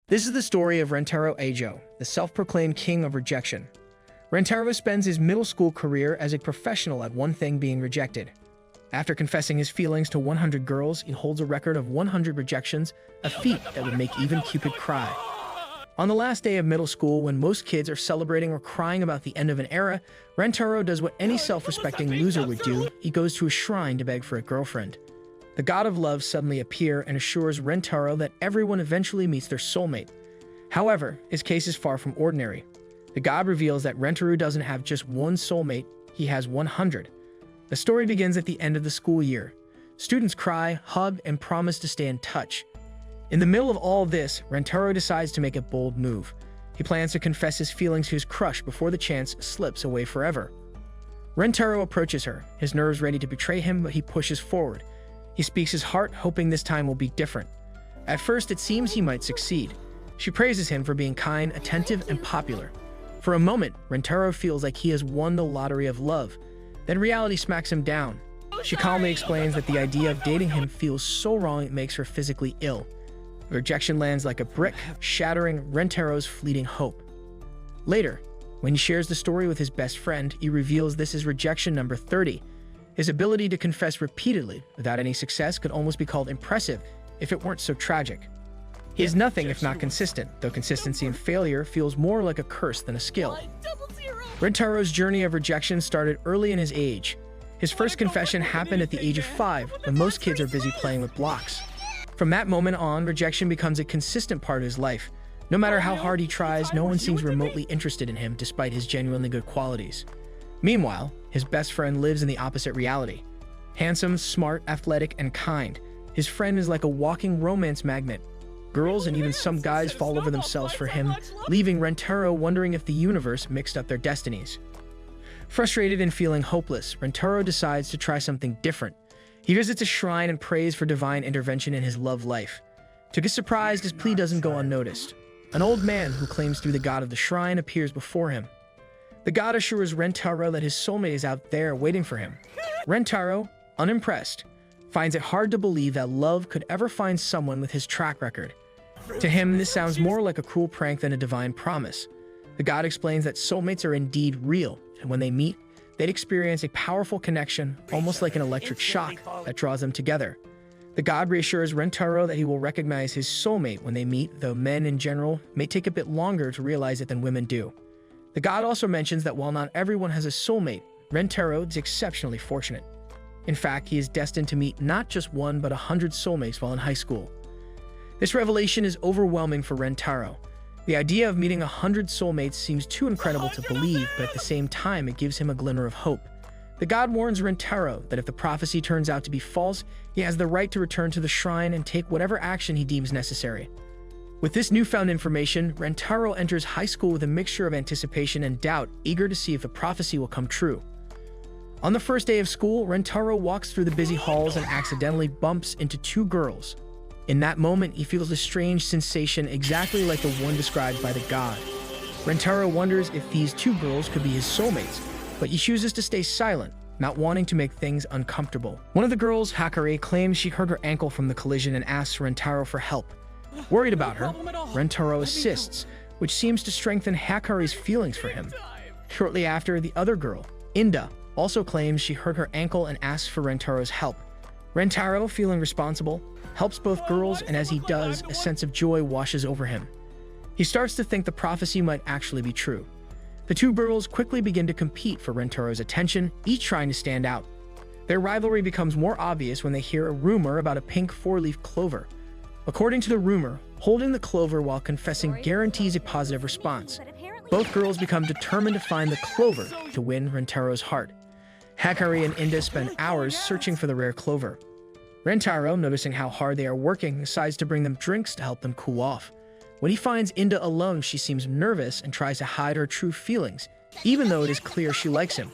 This is the story of Rentaro Eijo, the self-proclaimed king of rejection. Rentaro spends his middle school career as a professional at one thing: being rejected. After confessing his feelings to 100 girls, he holds a record of 100 rejections, a feat that would make even Cupid cry. On the last day of middle school, when most kids are celebrating or crying about the end of an era, Rentaro does what any self-respecting loser would do: he goes to a shrine to beg for a girlfriend. The god of love suddenly appears and assures Rentaro that everyone eventually meets their soulmate. However, his case is far from ordinary. The god reveals that Rentaro doesn't have just one soulmate, he has 100. The story begins at the end of the school year. Students cry, hug, and promise to stay in touch. In the middle of all this, Rentaro decides to make a bold move. He plans to confess his feelings to his crush before the chance slips away forever. Rentaro approaches her, his nerves ready to betray him, but he pushes forward. He speaks his heart, hoping this time will be different. At first, it seems he might succeed. She praises him for being kind, attentive, and popular. For a moment, Rentaro feels like he has won the lottery of love. Then reality smacks him down. She calmly explains that the idea of dating him feels so wrong it makes her physically ill. The rejection lands like a brick, shattering Rentaro's fleeting hope. Later, when he shares the story with his best friend, he reveals this is rejection number 30. His ability to confess repeatedly without any success could almost be called impressive if it weren't so tragic. He is nothing if not consistent, though consistency in failure feels more like a curse than a skill. Rentaro's journey of rejection started early in his age. His first confession happened at the age of 5, when most kids are busy playing with blocks. From that moment on, rejection becomes a consistent part of his life. No matter how hard he tries, no one seems remotely interested in him despite his genuinely good qualities. Meanwhile, his best friend lives in the opposite reality. Handsome, smart, athletic, and kind, his friend is like a walking romance magnet. Girls and even some guys fall over themselves for him, leaving Rentaro wondering if the universe mixed up their destinies. Frustrated and feeling hopeless, Rentaro decides to try something different. He visits a shrine and prays for divine intervention in his love life. To his surprise, his plea doesn't go unnoticed. An old man who claims to be the god of the shrine appears before him. The god assures Rentaro that his soulmate is out there waiting for him. Rentaro, unimpressed, finds it hard to believe that love could ever find someone with his track record. To him, this sounds more like a cruel prank than a divine promise. The god explains that soulmates are indeed real, and when they meet, they'd experience a powerful connection, almost like an electric shock, that draws them together. The god reassures Rentaro that he will recognize his soulmate when they meet, though men in general may take a bit longer to realize it than women do. The god also mentions that while not everyone has a soulmate, Rentaro is exceptionally fortunate. In fact, he is destined to meet not just one but 100 soulmates while in high school. This revelation is overwhelming for Rentaro. The idea of meeting 100 soulmates seems too incredible to believe, but at the same time it gives him a glimmer of hope. The god warns Rentaro that if the prophecy turns out to be false, he has the right to return to the shrine and take whatever action he deems necessary. With this newfound information, Rentaro enters high school with a mixture of anticipation and doubt, eager to see if the prophecy will come true. On the first day of school, Rentaro walks through the busy halls and accidentally bumps into 2 girls. In that moment, he feels a strange sensation exactly like the one described by the god. Rentaro wonders if these 2 girls could be his soulmates, but he chooses to stay silent, not wanting to make things uncomfortable. One of the girls, Hakari, claims she hurt her ankle from the collision and asks Rentaro for help. Worried about her, Rentaro assists, which seems to strengthen Hakari's feelings for him. Shortly after, the other girl, Inda, also claims she hurt her ankle and asks for Rentaro's help. Rentaro, feeling responsible, helps both girls, and as he does, a sense of joy washes over him. He starts to think the prophecy might actually be true. The 2 girls quickly begin to compete for Rentaro's attention, each trying to stand out. Their rivalry becomes more obvious when they hear a rumor about a pink 4-leaf clover. According to the rumor, holding the clover while confessing guarantees a positive response. Both girls become determined to find the clover to win Rentaro's heart. Hakari and Inda spend hours searching for the rare clover. Rentaro, noticing how hard they are working, decides to bring them drinks to help them cool off. When he finds Inda alone, she seems nervous and tries to hide her true feelings, even though it is clear she likes him.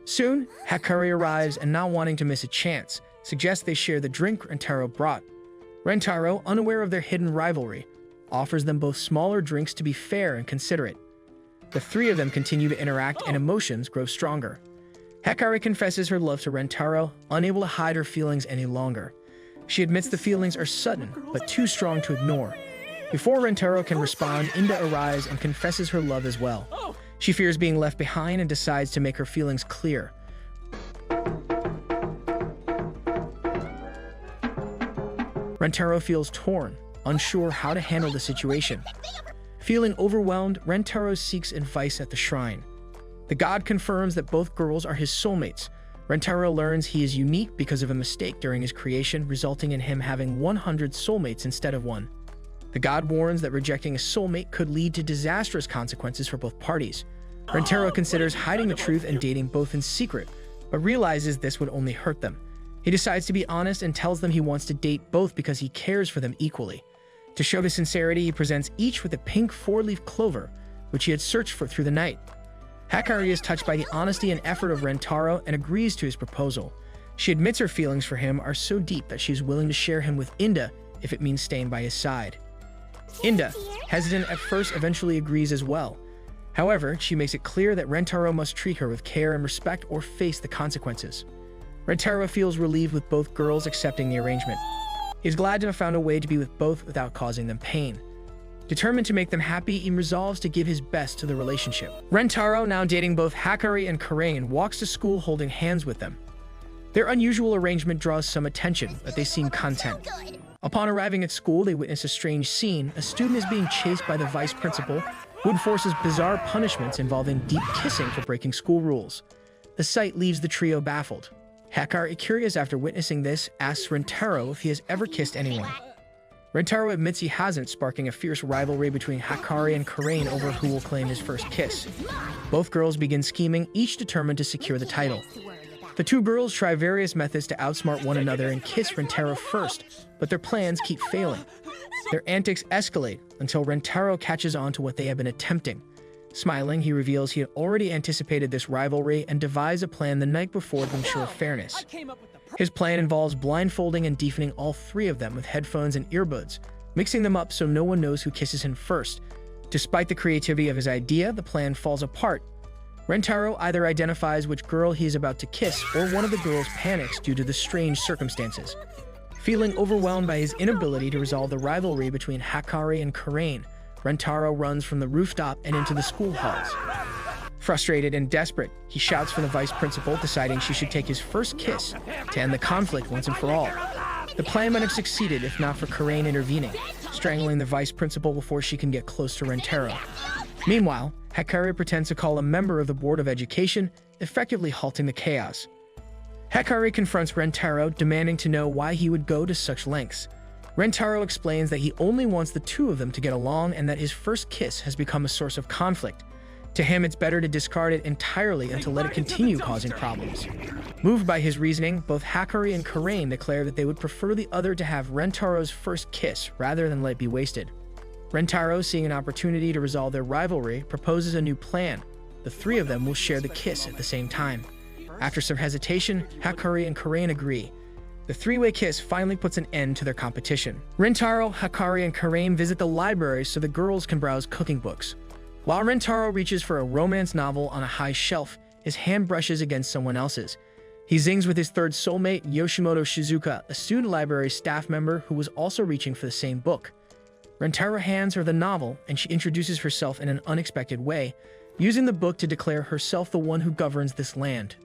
Soon, Hakari arrives and, not wanting to miss a chance, suggests they share the drink Rentaro brought. Rentaro, unaware of their hidden rivalry, offers them both smaller drinks to be fair and considerate. The 3 of them continue to interact and emotions grow stronger. Hakari confesses her love to Rentaro, unable to hide her feelings any longer. She admits the feelings are sudden, but too strong to ignore. Before Rentaro can respond, Inda arrives and confesses her love as well. She fears being left behind and decides to make her feelings clear. Rentaro feels torn, unsure how to handle the situation. Feeling overwhelmed, Rentaro seeks advice at the shrine. The god confirms that both girls are his soulmates. Rentaro learns he is unique because of a mistake during his creation, resulting in him having 100 soulmates instead of one. The god warns that rejecting a soulmate could lead to disastrous consequences for both parties. Rentaro considers hiding the truth and dating both in secret, but realizes this would only hurt them. He decides to be honest and tells them he wants to date both because he cares for them equally. To show his sincerity, he presents each with a pink 4-leaf clover, which he had searched for through the night. Hakari is touched by the honesty and effort of Rentaro and agrees to his proposal. She admits her feelings for him are so deep that she is willing to share him with Inda if it means staying by his side. Inda, hesitant at first, eventually agrees as well. However, she makes it clear that Rentaro must treat her with care and respect or face the consequences. Rentaro feels relieved with both girls accepting the arrangement. He is glad to have found a way to be with both without causing them pain. Determined to make them happy, he resolves to give his best to the relationship. Rentaro, now dating both Hakari and Karain, walks to school holding hands with them. Their unusual arrangement draws some attention, but they seem content. Upon arriving at school, they witness a strange scene. A student is being chased by the vice principal, who enforces bizarre punishments involving deep kissing for breaking school rules. The sight leaves the trio baffled. Hakari, curious after witnessing this, asks Rentaro if he has ever kissed anyone. Rentaro admits he hasn't, sparking a fierce rivalry between Hakari and Karain over who will claim his first kiss. Both girls begin scheming, each determined to secure the title. The two girls try various methods to outsmart one another and kiss Rentaro first, but their plans keep failing. Their antics escalate until Rentaro catches on to what they have been attempting. Smiling, he reveals he had already anticipated this rivalry and devised a plan the night before to ensure fairness. His plan involves blindfolding and deafening all three of them with headphones and earbuds, mixing them up so no one knows who kisses him first. Despite the creativity of his idea, the plan falls apart. Rentaro either identifies which girl he is about to kiss, or one of the girls panics due to the strange circumstances. Feeling overwhelmed by his inability to resolve the rivalry between Hakari and Karain, Rentaro runs from the rooftop and into the school halls. Frustrated and desperate, he shouts for the vice principal, deciding she should take his first kiss to end the conflict once and for all. The plan might have succeeded if not for Karain intervening, strangling the vice principal before she can get close to Rentaro. Meanwhile, Hakari pretends to call a member of the Board of Education, effectively halting the chaos. Hakari confronts Rentaro, demanding to know why he would go to such lengths. Rentaro explains that he only wants the two of them to get along and that his first kiss has become a source of conflict. To him, it's better to discard it entirely and to let it continue causing problems. Moved by his reasoning, both Hakari and Karain declare that they would prefer the other to have Rentaro's first kiss rather than let it be wasted. Rentaro, seeing an opportunity to resolve their rivalry, proposes a new plan. The three of them will share the kiss at the same time. After some hesitation, Hakari and Karain agree. The three-way kiss finally puts an end to their competition. Rentaro, Hakari, and Karain visit the library so the girls can browse cooking books. While Rentaro reaches for a romance novel on a high shelf, his hand brushes against someone else's. He zings with his third soulmate, Yoshimoto Shizuka, a student library staff member who was also reaching for the same book. Rentaro hands her the novel, and she introduces herself in an unexpected way, using the book to declare herself the one who governs this land.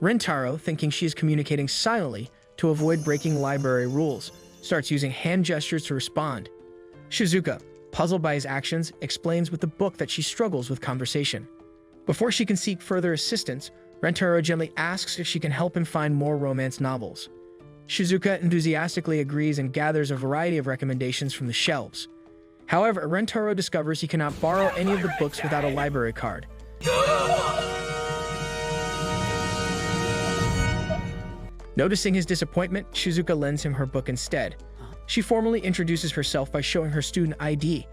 Rentaro, thinking she is communicating silently to avoid breaking library rules, starts using hand gestures to respond. Shizuka, puzzled by his actions, explains with the book that she struggles with conversation. Before she can seek further assistance, Rentaro gently asks if she can help him find more romance novels. Shizuka enthusiastically agrees and gathers a variety of recommendations from the shelves. However, Rentaro discovers he cannot borrow any of the books without a library card. Noticing his disappointment, Shizuka lends him her book instead. She formally introduces herself by showing her student ID.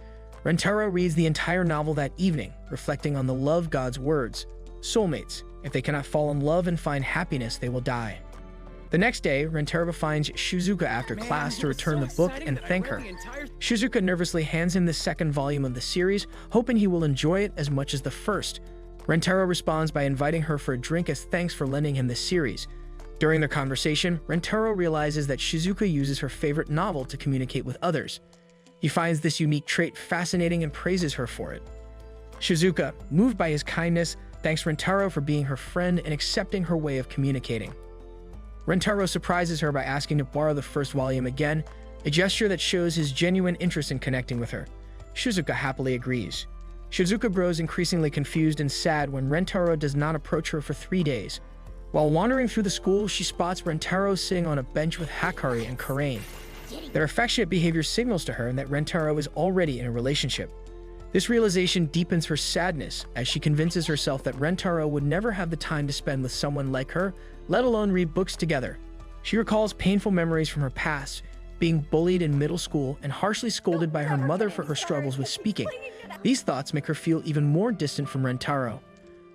Rentaro reads the entire novel that evening, reflecting on the love god's words. Soulmates. If they cannot fall in love and find happiness, they will die. The next day, Rentaro finds Shizuka after class to return the book and thank her. Shizuka nervously hands him the second volume of the series, hoping he will enjoy it as much as the first. Rentaro responds by inviting her for a drink as thanks for lending him the series. During their conversation, Rentaro realizes that Shizuka uses her favorite novel to communicate with others. He finds this unique trait fascinating and praises her for it. Shizuka, moved by his kindness, thanks Rentaro for being her friend and accepting her way of communicating. Rentaro surprises her by asking to borrow the first volume again, a gesture that shows his genuine interest in connecting with her. Shizuka happily agrees. Shizuka grows increasingly confused and sad when Rentaro does not approach her for 3 days. While wandering through the school, she spots Rentaro sitting on a bench with Hakari and Karain. Their affectionate behavior signals to her that Rentaro is already in a relationship. This realization deepens her sadness as she convinces herself that Rentaro would never have the time to spend with someone like her, let alone read books together. She recalls painful memories from her past, being bullied in middle school and harshly scolded by her mother for her struggles with speaking. These thoughts make her feel even more distant from Rentaro.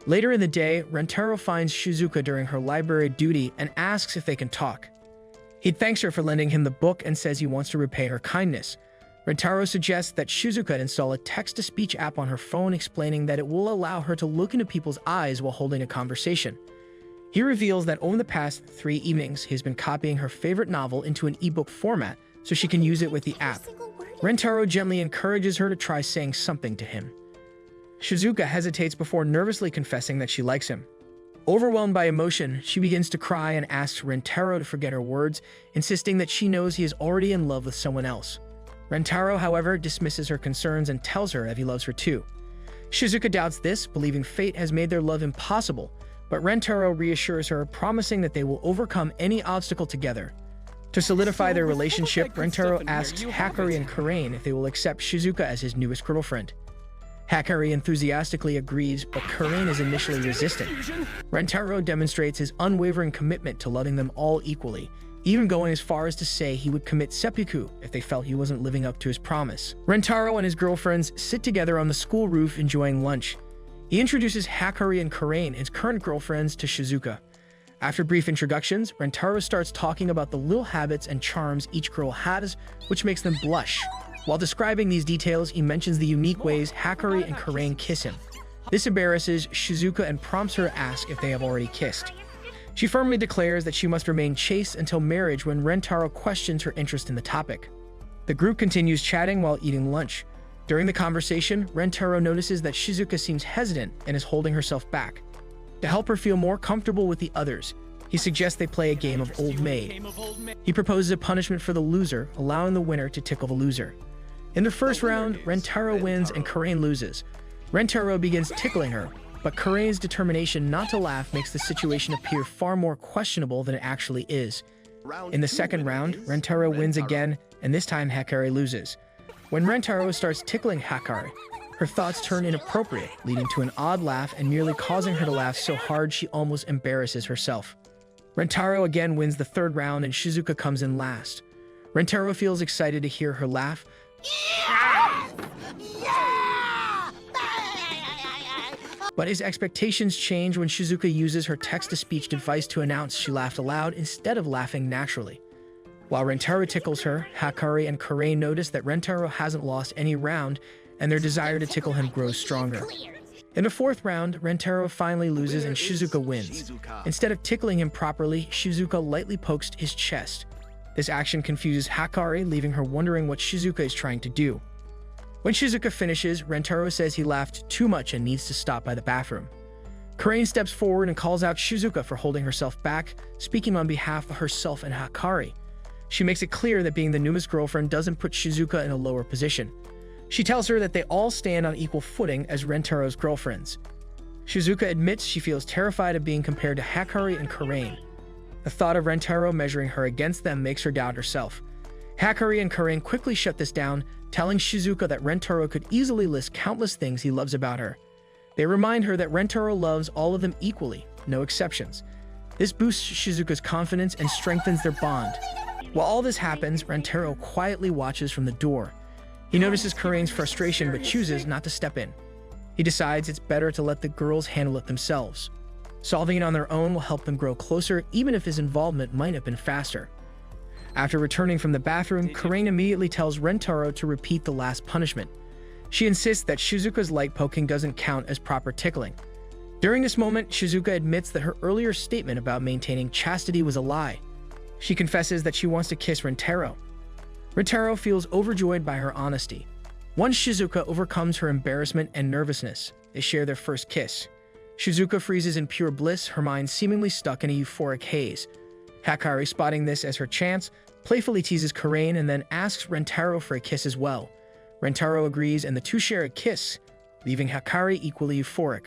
Later in the day, Rentaro finds Shizuka during her library duty and asks if they can talk. He thanks her for lending him the book and says he wants to repay her kindness. Rentaro suggests that Shizuka install a text-to-speech app on her phone explaining that it will allow her to look into people's eyes while holding a conversation. He reveals that over the past 3 evenings, he has been copying her favorite novel into an ebook format so she can use it with the app. Rentaro gently encourages her to try saying something to him. Shizuka hesitates before nervously confessing that she likes him. Overwhelmed by emotion, she begins to cry and asks Rentaro to forget her words, insisting that she knows he is already in love with someone else. Rentaro, however, dismisses her concerns and tells her that he loves her too. Shizuka doubts this, believing fate has made their love impossible, but Rentaro reassures her, promising that they will overcome any obstacle together. To solidify their relationship, Rentaro asks Hakari and Karain if they will accept Shizuka as his newest girlfriend. Hakari enthusiastically agrees, but Karain is initially resistant. Rentaro demonstrates his unwavering commitment to loving them all equally, even going as far as to say he would commit seppuku if they felt he wasn't living up to his promise. Rentaro and his girlfriends sit together on the school roof enjoying lunch. He introduces Hakari and Karain, his current girlfriends, to Shizuka. After brief introductions, Rentaro starts talking about the little habits and charms each girl has, which makes them blush. While describing these details, he mentions the unique ways Hakari and Karain kiss him. This embarrasses Shizuka and prompts her to ask if they have already kissed. She firmly declares that she must remain chaste until marriage when Rentaro questions her interest in the topic. The group continues chatting while eating lunch. During the conversation, Rentaro notices that Shizuka seems hesitant and is holding herself back. To help her feel more comfortable with the others, he suggests they play a game of Old Maid. He proposes a punishment for the loser, allowing the winner to tickle the loser. In the first round, Rentaro wins and Karain loses. Rentaro begins tickling her, but Karain's determination not to laugh makes the situation appear far more questionable than it actually is. In the second round, Rentaro wins again, and this time Hakari loses. When Rentaro starts tickling Hakari, her thoughts turn inappropriate, leading to an odd laugh and nearly causing her to laugh so hard she almost embarrasses herself. Rentaro again wins the third round and Shizuka comes in last. Rentaro feels excited to hear her laugh, but his expectations change when Shizuka uses her text-to-speech device to announce she laughed aloud instead of laughing naturally. While Rentaro tickles her, Hakari and Karain notice that Rentaro hasn't lost any round, and their desire to tickle him grows stronger. In the fourth round, Rentaro finally loses and Shizuka wins. Instead of tickling him properly, Shizuka lightly pokes his chest. This action confuses Hakari, leaving her wondering what Shizuka is trying to do. When Shizuka finishes, Rentaro says he laughed too much and needs to stop by the bathroom. Karain steps forward and calls out Shizuka for holding herself back, speaking on behalf of herself and Hakari. She makes it clear that being the newest girlfriend doesn't put Shizuka in a lower position. She tells her that they all stand on equal footing as Rentaro's girlfriends. Shizuka admits she feels terrified of being compared to Hakari and Karain. The thought of Rentaro measuring her against them makes her doubt herself. Hakari and Karain quickly shut this down, telling Shizuka that Rentaro could easily list countless things he loves about her. They remind her that Rentaro loves all of them equally, no exceptions. This boosts Shizuka's confidence and strengthens their bond. While all this happens, Rentaro quietly watches from the door. He notices Karain's frustration but chooses not to step in. He decides it's better to let the girls handle it themselves. Solving it on their own will help them grow closer, even if his involvement might have been faster. After returning from the bathroom, Karain immediately tells Rentaro to repeat the last punishment. She insists that Shizuka's light poking doesn't count as proper tickling. During this moment, Shizuka admits that her earlier statement about maintaining chastity was a lie. She confesses that she wants to kiss Rentaro. Rentaro feels overjoyed by her honesty. Once Shizuka overcomes her embarrassment and nervousness, they share their first kiss. Shizuka freezes in pure bliss, her mind seemingly stuck in a euphoric haze. Hakari, spotting this as her chance, playfully teases Karain and then asks Rentaro for a kiss as well. Rentaro agrees and the two share a kiss, leaving Hakari equally euphoric.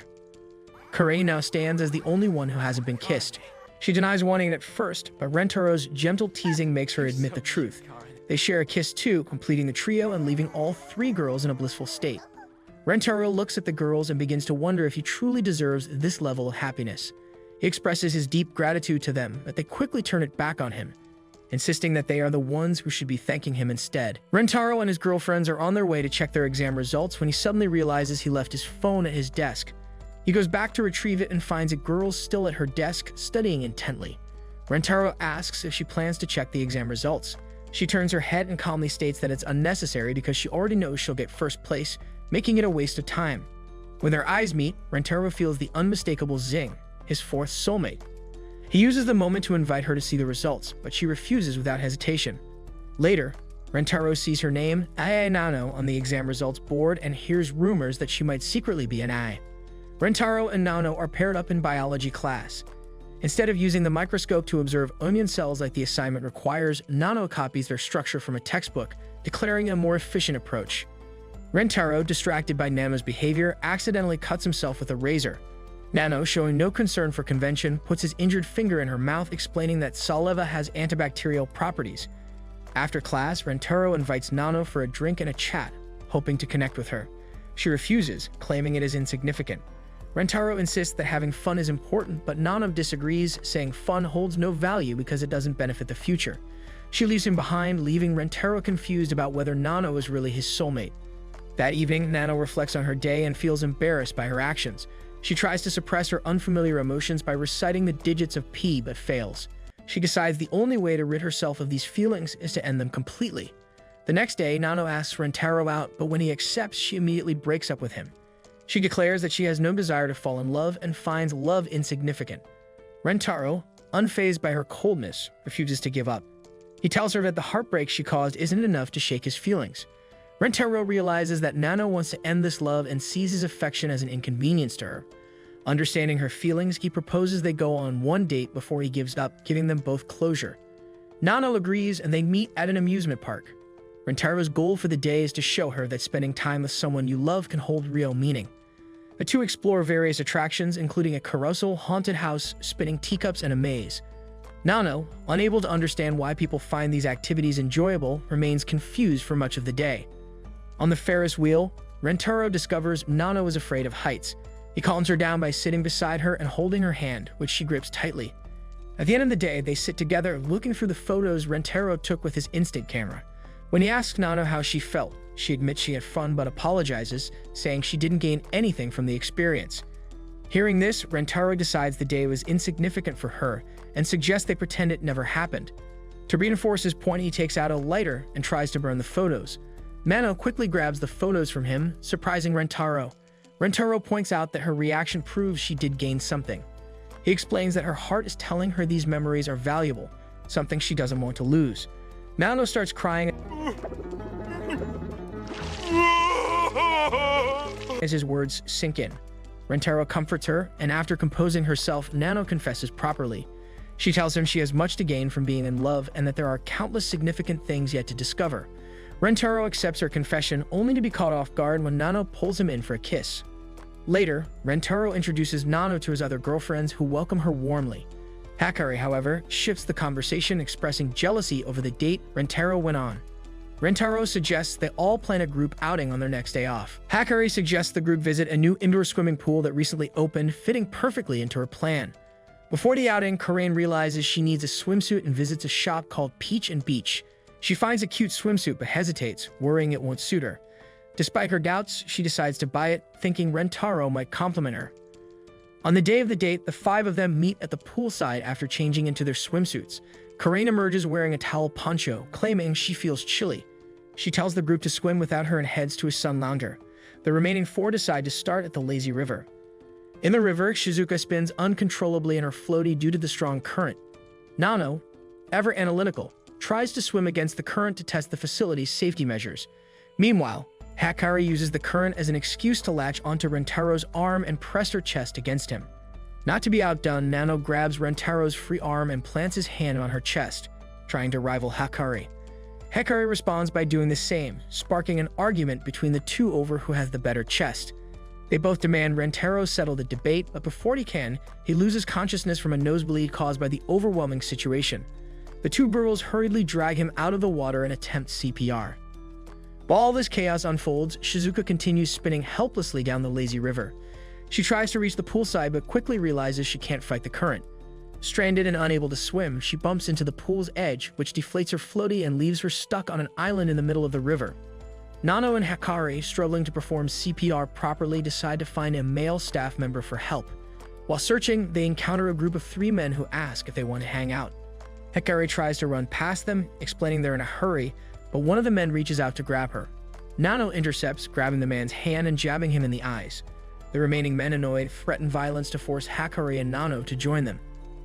Karain now stands as the only one who hasn't been kissed. She denies wanting it at first, but Rentaro's gentle teasing makes her admit the truth. They share a kiss too, completing the trio and leaving all three girls in a blissful state. Rentaro looks at the girls and begins to wonder if he truly deserves this level of happiness. He expresses his deep gratitude to them, but they quickly turn it back on him, insisting that they are the ones who should be thanking him instead. Rentaro and his girlfriends are on their way to check their exam results when he suddenly realizes he left his phone at his desk. He goes back to retrieve it and finds a girl still at her desk, studying intently. Rentaro asks if she plans to check the exam results. She turns her head and calmly states that it's unnecessary because she already knows she'll get first place, making it a waste of time. When their eyes meet, Rentaro feels the unmistakable zing, his fourth soulmate. He uses the moment to invite her to see the results, but she refuses without hesitation. Later, Rentaro sees her name, Nano, on the exam results board and hears rumors that she might secretly be an I. Rentaro and Nano are paired up in biology class. Instead of using the microscope to observe onion cells like the assignment requires, Nano copies their structure from a textbook, declaring a more efficient approach. Rentaro, distracted by Nano's behavior, accidentally cuts himself with a razor. Nano, showing no concern for convention, puts his injured finger in her mouth, explaining that saleva has antibacterial properties. After class, Rentaro invites Nano for a drink and a chat, hoping to connect with her. She refuses, claiming it is insignificant. Rentaro insists that having fun is important, but Nano disagrees, saying fun holds no value because it doesn't benefit the future. She leaves him behind, leaving Rentaro confused about whether Nano is really his soulmate. That evening, Nano reflects on her day and feels embarrassed by her actions. She tries to suppress her unfamiliar emotions by reciting the digits of P, but fails. She decides the only way to rid herself of these feelings is to end them completely. The next day, Nano asks Rentaro out, but when he accepts, she immediately breaks up with him. She declares that she has no desire to fall in love and finds love insignificant. Rentaro, unfazed by her coldness, refuses to give up. He tells her that the heartbreak she caused isn't enough to shake his feelings. Rentaro realizes that Nano wants to end this love and sees his affection as an inconvenience to her. Understanding her feelings, he proposes they go on one date before he gives up, giving them both closure. Nano agrees and they meet at an amusement park. Rentaro's goal for the day is to show her that spending time with someone you love can hold real meaning. The two explore various attractions, including a carousel, haunted house, spinning teacups, and a maze. Nano, unable to understand why people find these activities enjoyable, remains confused for much of the day. On the Ferris wheel, Rentaro discovers Nano is afraid of heights. He calms her down by sitting beside her and holding her hand, which she grips tightly. At the end of the day, they sit together, looking through the photos Rentaro took with his instant camera. When he asks Nano how she felt, she admits she had fun but apologizes, saying she didn't gain anything from the experience. Hearing this, Rentaro decides the day was insignificant for her and suggests they pretend it never happened. To reinforce his point, he takes out a lighter and tries to burn the photos. Nano quickly grabs the photos from him, surprising Rentaro. Rentaro points out that her reaction proves she did gain something. He explains that her heart is telling her these memories are valuable, something she doesn't want to lose. Nano starts crying as his words sink in. Rentaro comforts her, and after composing herself, Nano confesses properly. She tells him she has much to gain from being in love and that there are countless significant things yet to discover. Rentaro accepts her confession, only to be caught off guard when Nano pulls him in for a kiss. Later, Rentaro introduces Nano to his other girlfriends, who welcome her warmly. Hakari, however, shifts the conversation, expressing jealousy over the date Rentaro went on. Rentaro suggests they all plan a group outing on their next day off. Hakari suggests the group visit a new indoor swimming pool that recently opened, fitting perfectly into her plan. Before the outing, Karain realizes she needs a swimsuit and visits a shop called Peach and Beach. She finds a cute swimsuit but hesitates, worrying it won't suit her. Despite her doubts, she decides to buy it, thinking Rentaro might compliment her. On the day of the date, the five of them meet at the poolside after changing into their swimsuits. Karain emerges wearing a towel poncho, claiming she feels chilly. She tells the group to swim without her and heads to a sun lounger. The remaining four decide to start at the lazy river. In the river, Shizuka spins uncontrollably in her floaty due to the strong current. Nano, ever analytical, tries to swim against the current to test the facility's safety measures. Meanwhile, Hakari uses the current as an excuse to latch onto Rentaro's arm and press her chest against him. Not to be outdone, Nano grabs Rentaro's free arm and plants his hand on her chest, trying to rival Hakari. Hakari responds by doing the same, sparking an argument between the two over who has the better chest. They both demand Rentaro settle the debate, but before he can, he loses consciousness from a nosebleed caused by the overwhelming situation. The two girls hurriedly drag him out of the water and attempt CPR. While all this chaos unfolds, Shizuka continues spinning helplessly down the lazy river. She tries to reach the poolside but quickly realizes she can't fight the current. Stranded and unable to swim, she bumps into the pool's edge, which deflates her floaty and leaves her stuck on an island in the middle of the river. Nano and Hakari, struggling to perform CPR properly, decide to find a male staff member for help. While searching, they encounter a group of 3 men who ask if they want to hang out. Hakari tries to run past them, explaining they're in a hurry, but one of the men reaches out to grab her. Nano intercepts, grabbing the man's hand and jabbing him in the eyes. The remaining men, annoyed, threaten violence to force Hakari and Nano to join them.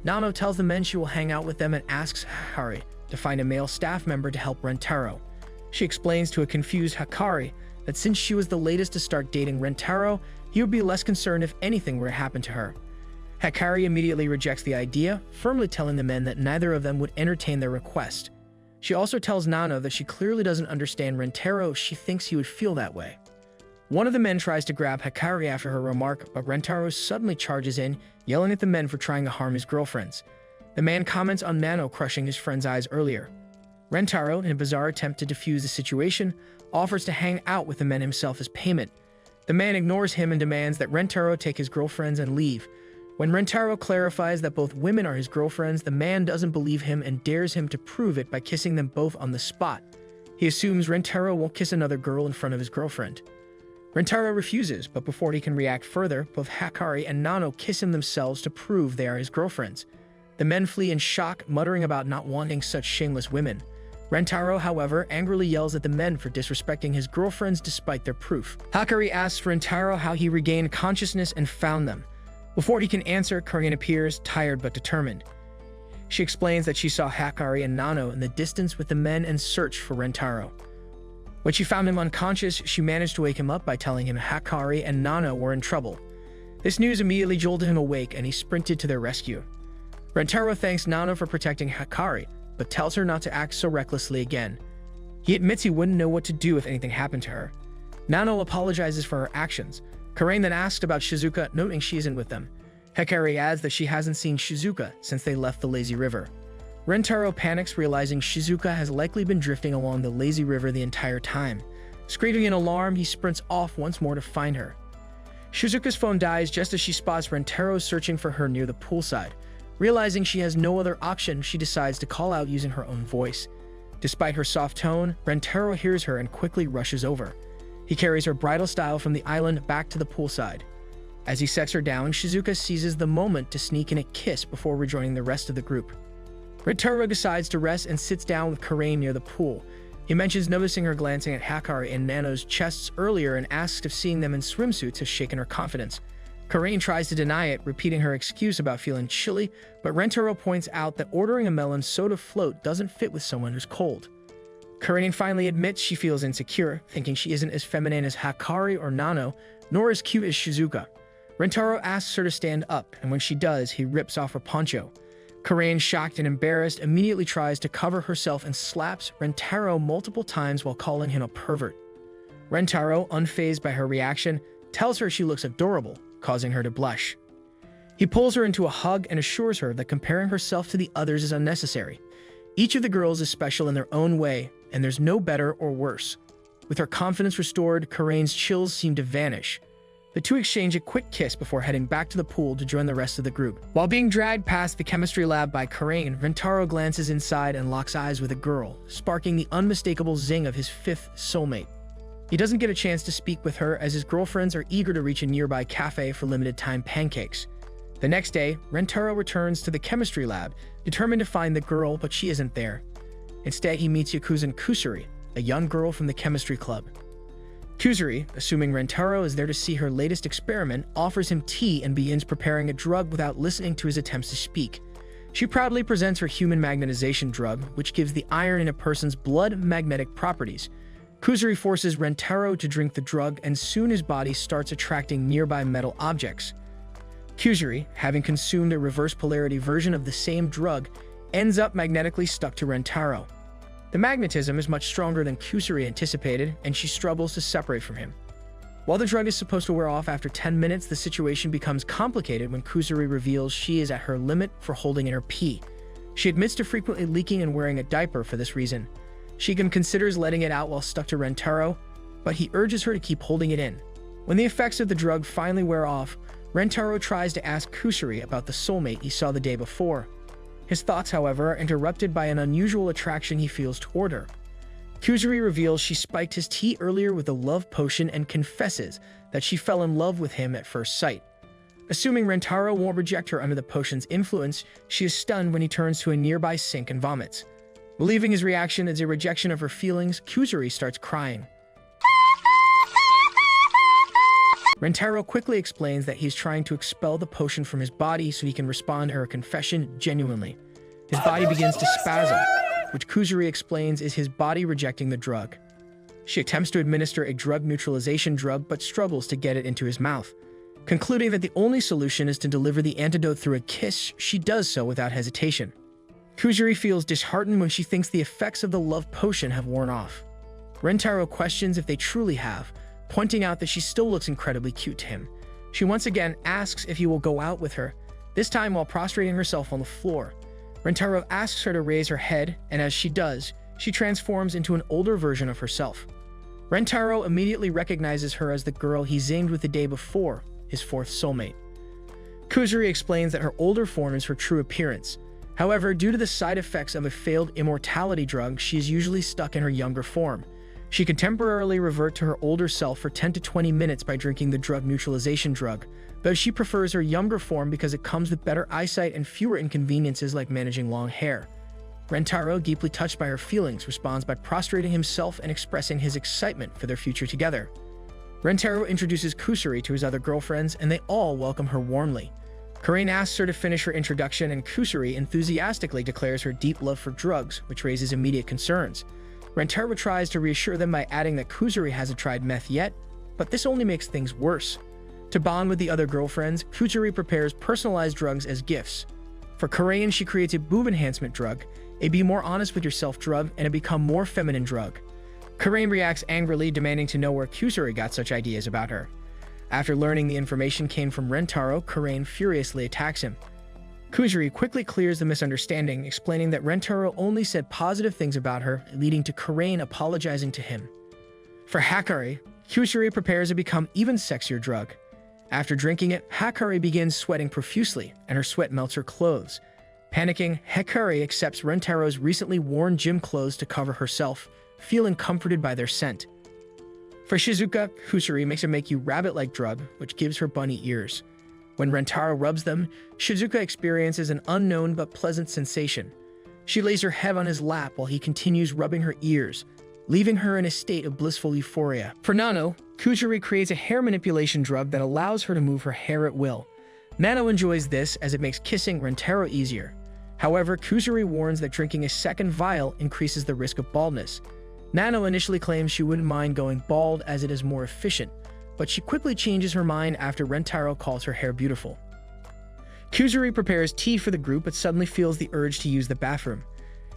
Nano tells the men she will hang out with them and asks Hahari to find a male staff member to help Rentaro. She explains to a confused Hakari that since she was the latest to start dating Rentaro, he would be less concerned if anything were to happen to her. Hakari immediately rejects the idea, firmly telling the men that neither of them would entertain their request. She also tells Nano that she clearly doesn't understand Rentaro if she thinks he would feel that way. One of the men tries to grab Hakari after her remark, but Rentaro suddenly charges in, yelling at the men for trying to harm his girlfriends. The man comments on Nano crushing his friend's eyes earlier. Rentaro, in a bizarre attempt to defuse the situation, offers to hang out with the men himself as payment. The man ignores him and demands that Rentaro take his girlfriends and leave. When Rentaro clarifies that both women are his girlfriends, the man doesn't believe him and dares him to prove it by kissing them both on the spot. He assumes Rentaro won't kiss another girl in front of his girlfriend. Rentaro refuses, but before he can react further, both Hakari and Nano kiss him themselves to prove they are his girlfriends. The men flee in shock, muttering about not wanting such shameless women. Rentaro, however, angrily yells at the men for disrespecting his girlfriends despite their proof. Hakari asks Rentaro how he regained consciousness and found them. Before he can answer, Korean appears, tired but determined. She explains that she saw Hakari and Nano in the distance with the men and searched for Rentaro. When she found him unconscious, she managed to wake him up by telling him Hakari and Nano were in trouble. This news immediately jolted him awake and he sprinted to their rescue. Rentaro thanks Nano for protecting Hakari, but tells her not to act so recklessly again. He admits he wouldn't know what to do if anything happened to her. Nano apologizes for her actions. Karain then asks about Shizuka, noting she isn't with them. Hakari adds that she hasn't seen Shizuka since they left the lazy river. Rentaro panics, realizing Shizuka has likely been drifting along the lazy river the entire time. Screaming in alarm, he sprints off once more to find her. Shizuka's phone dies just as she spots Rentaro searching for her near the poolside. Realizing she has no other option, she decides to call out using her own voice. Despite her soft tone, Rentaro hears her and quickly rushes over. He carries her bridal style from the island back to the poolside. As he sets her down, Shizuka seizes the moment to sneak in a kiss before rejoining the rest of the group. Rentaro decides to rest and sits down with Karain near the pool. He mentions noticing her glancing at Hakari and Nano's chests earlier and asks if seeing them in swimsuits has shaken her confidence. Karain tries to deny it, repeating her excuse about feeling chilly, but Rentaro points out that ordering a melon soda float doesn't fit with someone who's cold. Karain finally admits she feels insecure, thinking she isn't as feminine as Hakari or Nano, nor as cute as Shizuka. Rentaro asks her to stand up, and when she does, he rips off her poncho. Karain, shocked and embarrassed, immediately tries to cover herself and slaps Rentaro multiple times while calling him a pervert. Rentaro, unfazed by her reaction, tells her she looks adorable, causing her to blush. He pulls her into a hug and assures her that comparing herself to the others is unnecessary. Each of the girls is special in their own way, and there's no better or worse. With her confidence restored, Karain's chills seem to vanish. The two exchange a quick kiss before heading back to the pool to join the rest of the group. While being dragged past the chemistry lab by Karain, Rentaro glances inside and locks eyes with a girl, sparking the unmistakable zing of his fifth soulmate. He doesn't get a chance to speak with her as his girlfriends are eager to reach a nearby cafe for limited-time pancakes. The next day, Rentaro returns to the chemistry lab, determined to find the girl, but she isn't there. Instead, he meets Yakuza Kuseri, a young girl from the chemistry club. Kuseri, assuming Rentaro is there to see her latest experiment, offers him tea and begins preparing a drug without listening to his attempts to speak. She proudly presents her human magnetization drug, which gives the iron in a person's blood magnetic properties. Kuseri forces Rentaro to drink the drug, and soon his body starts attracting nearby metal objects. Kuseri, having consumed a reverse polarity version of the same drug, ends up magnetically stuck to Rentaro. The magnetism is much stronger than Kuseri anticipated, and she struggles to separate from him. While the drug is supposed to wear off after 10 minutes, the situation becomes complicated when Kuseri reveals she is at her limit for holding in her pee. She admits to frequently leaking and wearing a diaper for this reason. She considers letting it out while stuck to Rentaro, but he urges her to keep holding it in. When the effects of the drug finally wear off, Rentaro tries to ask Kuseri about the soulmate he saw the day before. His thoughts, however, are interrupted by an unusual attraction he feels toward her. Kuseri reveals she spiked his tea earlier with a love potion and confesses that she fell in love with him at first sight. Assuming Rentaro won't reject her under the potion's influence, she is stunned when he turns to a nearby sink and vomits. Believing his reaction is a rejection of her feelings, Kuseri starts crying. Rentaro quickly explains that he's trying to expel the potion from his body so he can respond to her confession genuinely. His body begins to spasm, which Kuseri explains is his body rejecting the drug. She attempts to administer a drug neutralization drug but struggles to get it into his mouth. Concluding that the only solution is to deliver the antidote through a kiss, she does so without hesitation. Kuseri feels disheartened when she thinks the effects of the love potion have worn off. Rentaro questions if they truly have, pointing out that she still looks incredibly cute to him. She once again asks if he will go out with her, this time while prostrating herself on the floor. Rentaro asks her to raise her head, and as she does, she transforms into an older version of herself. Rentaro immediately recognizes her as the girl he zinged with the day before, his fourth soulmate. Kuseri explains that her older form is her true appearance. However, due to the side effects of a failed immortality drug, she is usually stuck in her younger form. She can temporarily revert to her older self for 10 to 20 minutes by drinking the drug neutralization drug, but she prefers her younger form because it comes with better eyesight and fewer inconveniences like managing long hair. Rentaro, deeply touched by her feelings, responds by prostrating himself and expressing his excitement for their future together. Rentaro introduces Kuseri to his other girlfriends, and they all welcome her warmly. Karain asks her to finish her introduction, and Kuseri enthusiastically declares her deep love for drugs, which raises immediate concerns. Rentaro tries to reassure them by adding that Kuseri hasn't tried meth yet, but this only makes things worse. To bond with the other girlfriends, Kuseri prepares personalized drugs as gifts. For Karain, she creates a boob enhancement drug, a be more honest with yourself drug, and a become more feminine drug. Karain reacts angrily, demanding to know where Kuseri got such ideas about her. After learning the information came from Rentaro, Karain furiously attacks him. Kuseri quickly clears the misunderstanding, explaining that Rentaro only said positive things about her, leading to Karain apologizing to him. For Hakari, Kuseri prepares a become even sexier drug. After drinking it, Hakari begins sweating profusely, and her sweat melts her clothes. Panicking, Hakari accepts Rentaro's recently worn gym clothes to cover herself, feeling comforted by their scent. For Shizuka, Kuseri makes a make-you-rabbit-like drug, which gives her bunny ears. When Rentaro rubs them, Shizuka experiences an unknown but pleasant sensation. She lays her head on his lap while he continues rubbing her ears, leaving her in a state of blissful euphoria. For Nano, Kuseri creates a hair manipulation drug that allows her to move her hair at will. Nano enjoys this as it makes kissing Rentaro easier. However, Kuseri warns that drinking a second vial increases the risk of baldness. Nano initially claims she wouldn't mind going bald as it is more efficient, but she quickly changes her mind after Rentaro calls her hair beautiful. Kuseri prepares tea for the group but suddenly feels the urge to use the bathroom.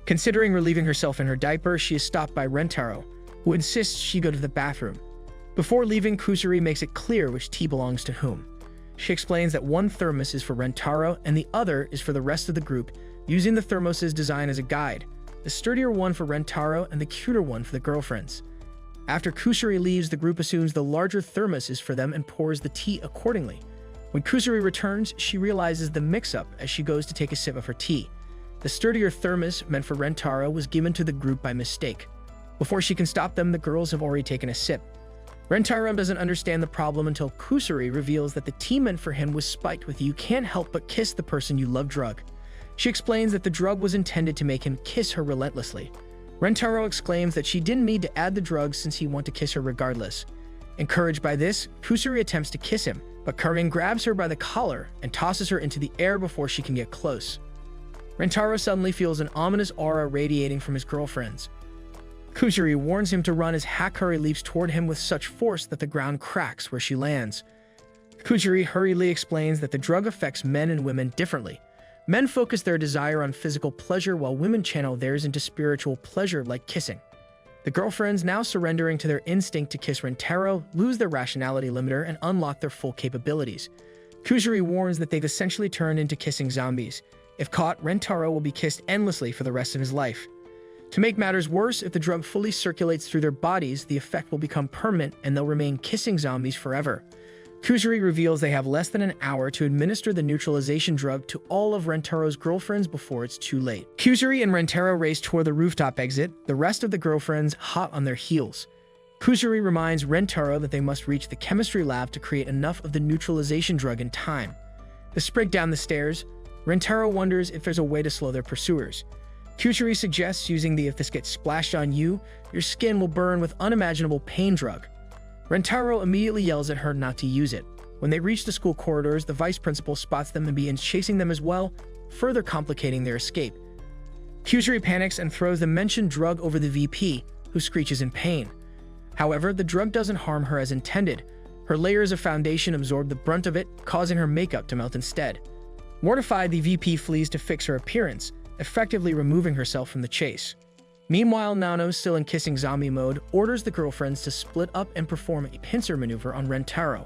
Considering relieving herself in her diaper, she is stopped by Rentaro, who insists she go to the bathroom. Before leaving, Kuseri makes it clear which tea belongs to whom. She explains that one thermos is for Rentaro and the other is for the rest of the group, using the thermos's design as a guide, the sturdier one for Rentaro and the cuter one for the girlfriends. After Kuseri leaves, the group assumes the larger thermos is for them and pours the tea accordingly. When Kuseri returns, she realizes the mix-up as she goes to take a sip of her tea. The sturdier thermos meant for Rentaro was given to the group by mistake. Before she can stop them, the girls have already taken a sip. Rentaro doesn't understand the problem until Kuseri reveals that the tea meant for him was spiked with "you can't help but kiss the person you love" drug. She explains that the drug was intended to make him kiss her relentlessly. Rentaro exclaims that she didn't need to add the drug since he wanted to kiss her regardless. Encouraged by this, Kuseri attempts to kiss him, but Karain grabs her by the collar and tosses her into the air before she can get close. Rentaro suddenly feels an ominous aura radiating from his girlfriends. Kuseri warns him to run as Hakari leaps toward him with such force that the ground cracks where she lands. Kuseri hurriedly explains that the drug affects men and women differently. Men focus their desire on physical pleasure while women channel theirs into spiritual pleasure like kissing. The girlfriends, now surrendering to their instinct to kiss Rentaro, lose their rationality limiter and unlock their full capabilities. Kuseri warns that they've essentially turned into kissing zombies. If caught, Rentaro will be kissed endlessly for the rest of his life. To make matters worse, if the drug fully circulates through their bodies, the effect will become permanent and they'll remain kissing zombies forever. Kuseri reveals they have less than an hour to administer the neutralization drug to all of Rentaro's girlfriends before it's too late. Kuseri and Rentaro race toward the rooftop exit, the rest of the girlfriends hot on their heels. Kuseri reminds Rentaro that they must reach the chemistry lab to create enough of the neutralization drug in time. They sprint down the stairs. Rentaro wonders if there's a way to slow their pursuers. Kuseri suggests using the "if this gets splashed on you, your skin will burn with unimaginable pain" drug. Rentaro immediately yells at her not to use it. When they reach the school corridors, the vice principal spots them and begins chasing them as well, further complicating their escape. Kuseri panics and throws the mentioned drug over the VP, who screeches in pain. However, the drug doesn't harm her as intended. Her layers of foundation absorb the brunt of it, causing her makeup to melt instead. Mortified, the VP flees to fix her appearance, effectively removing herself from the chase. Meanwhile, Nano, still in kissing zombie mode, orders the girlfriends to split up and perform a pincer maneuver on Rentaro.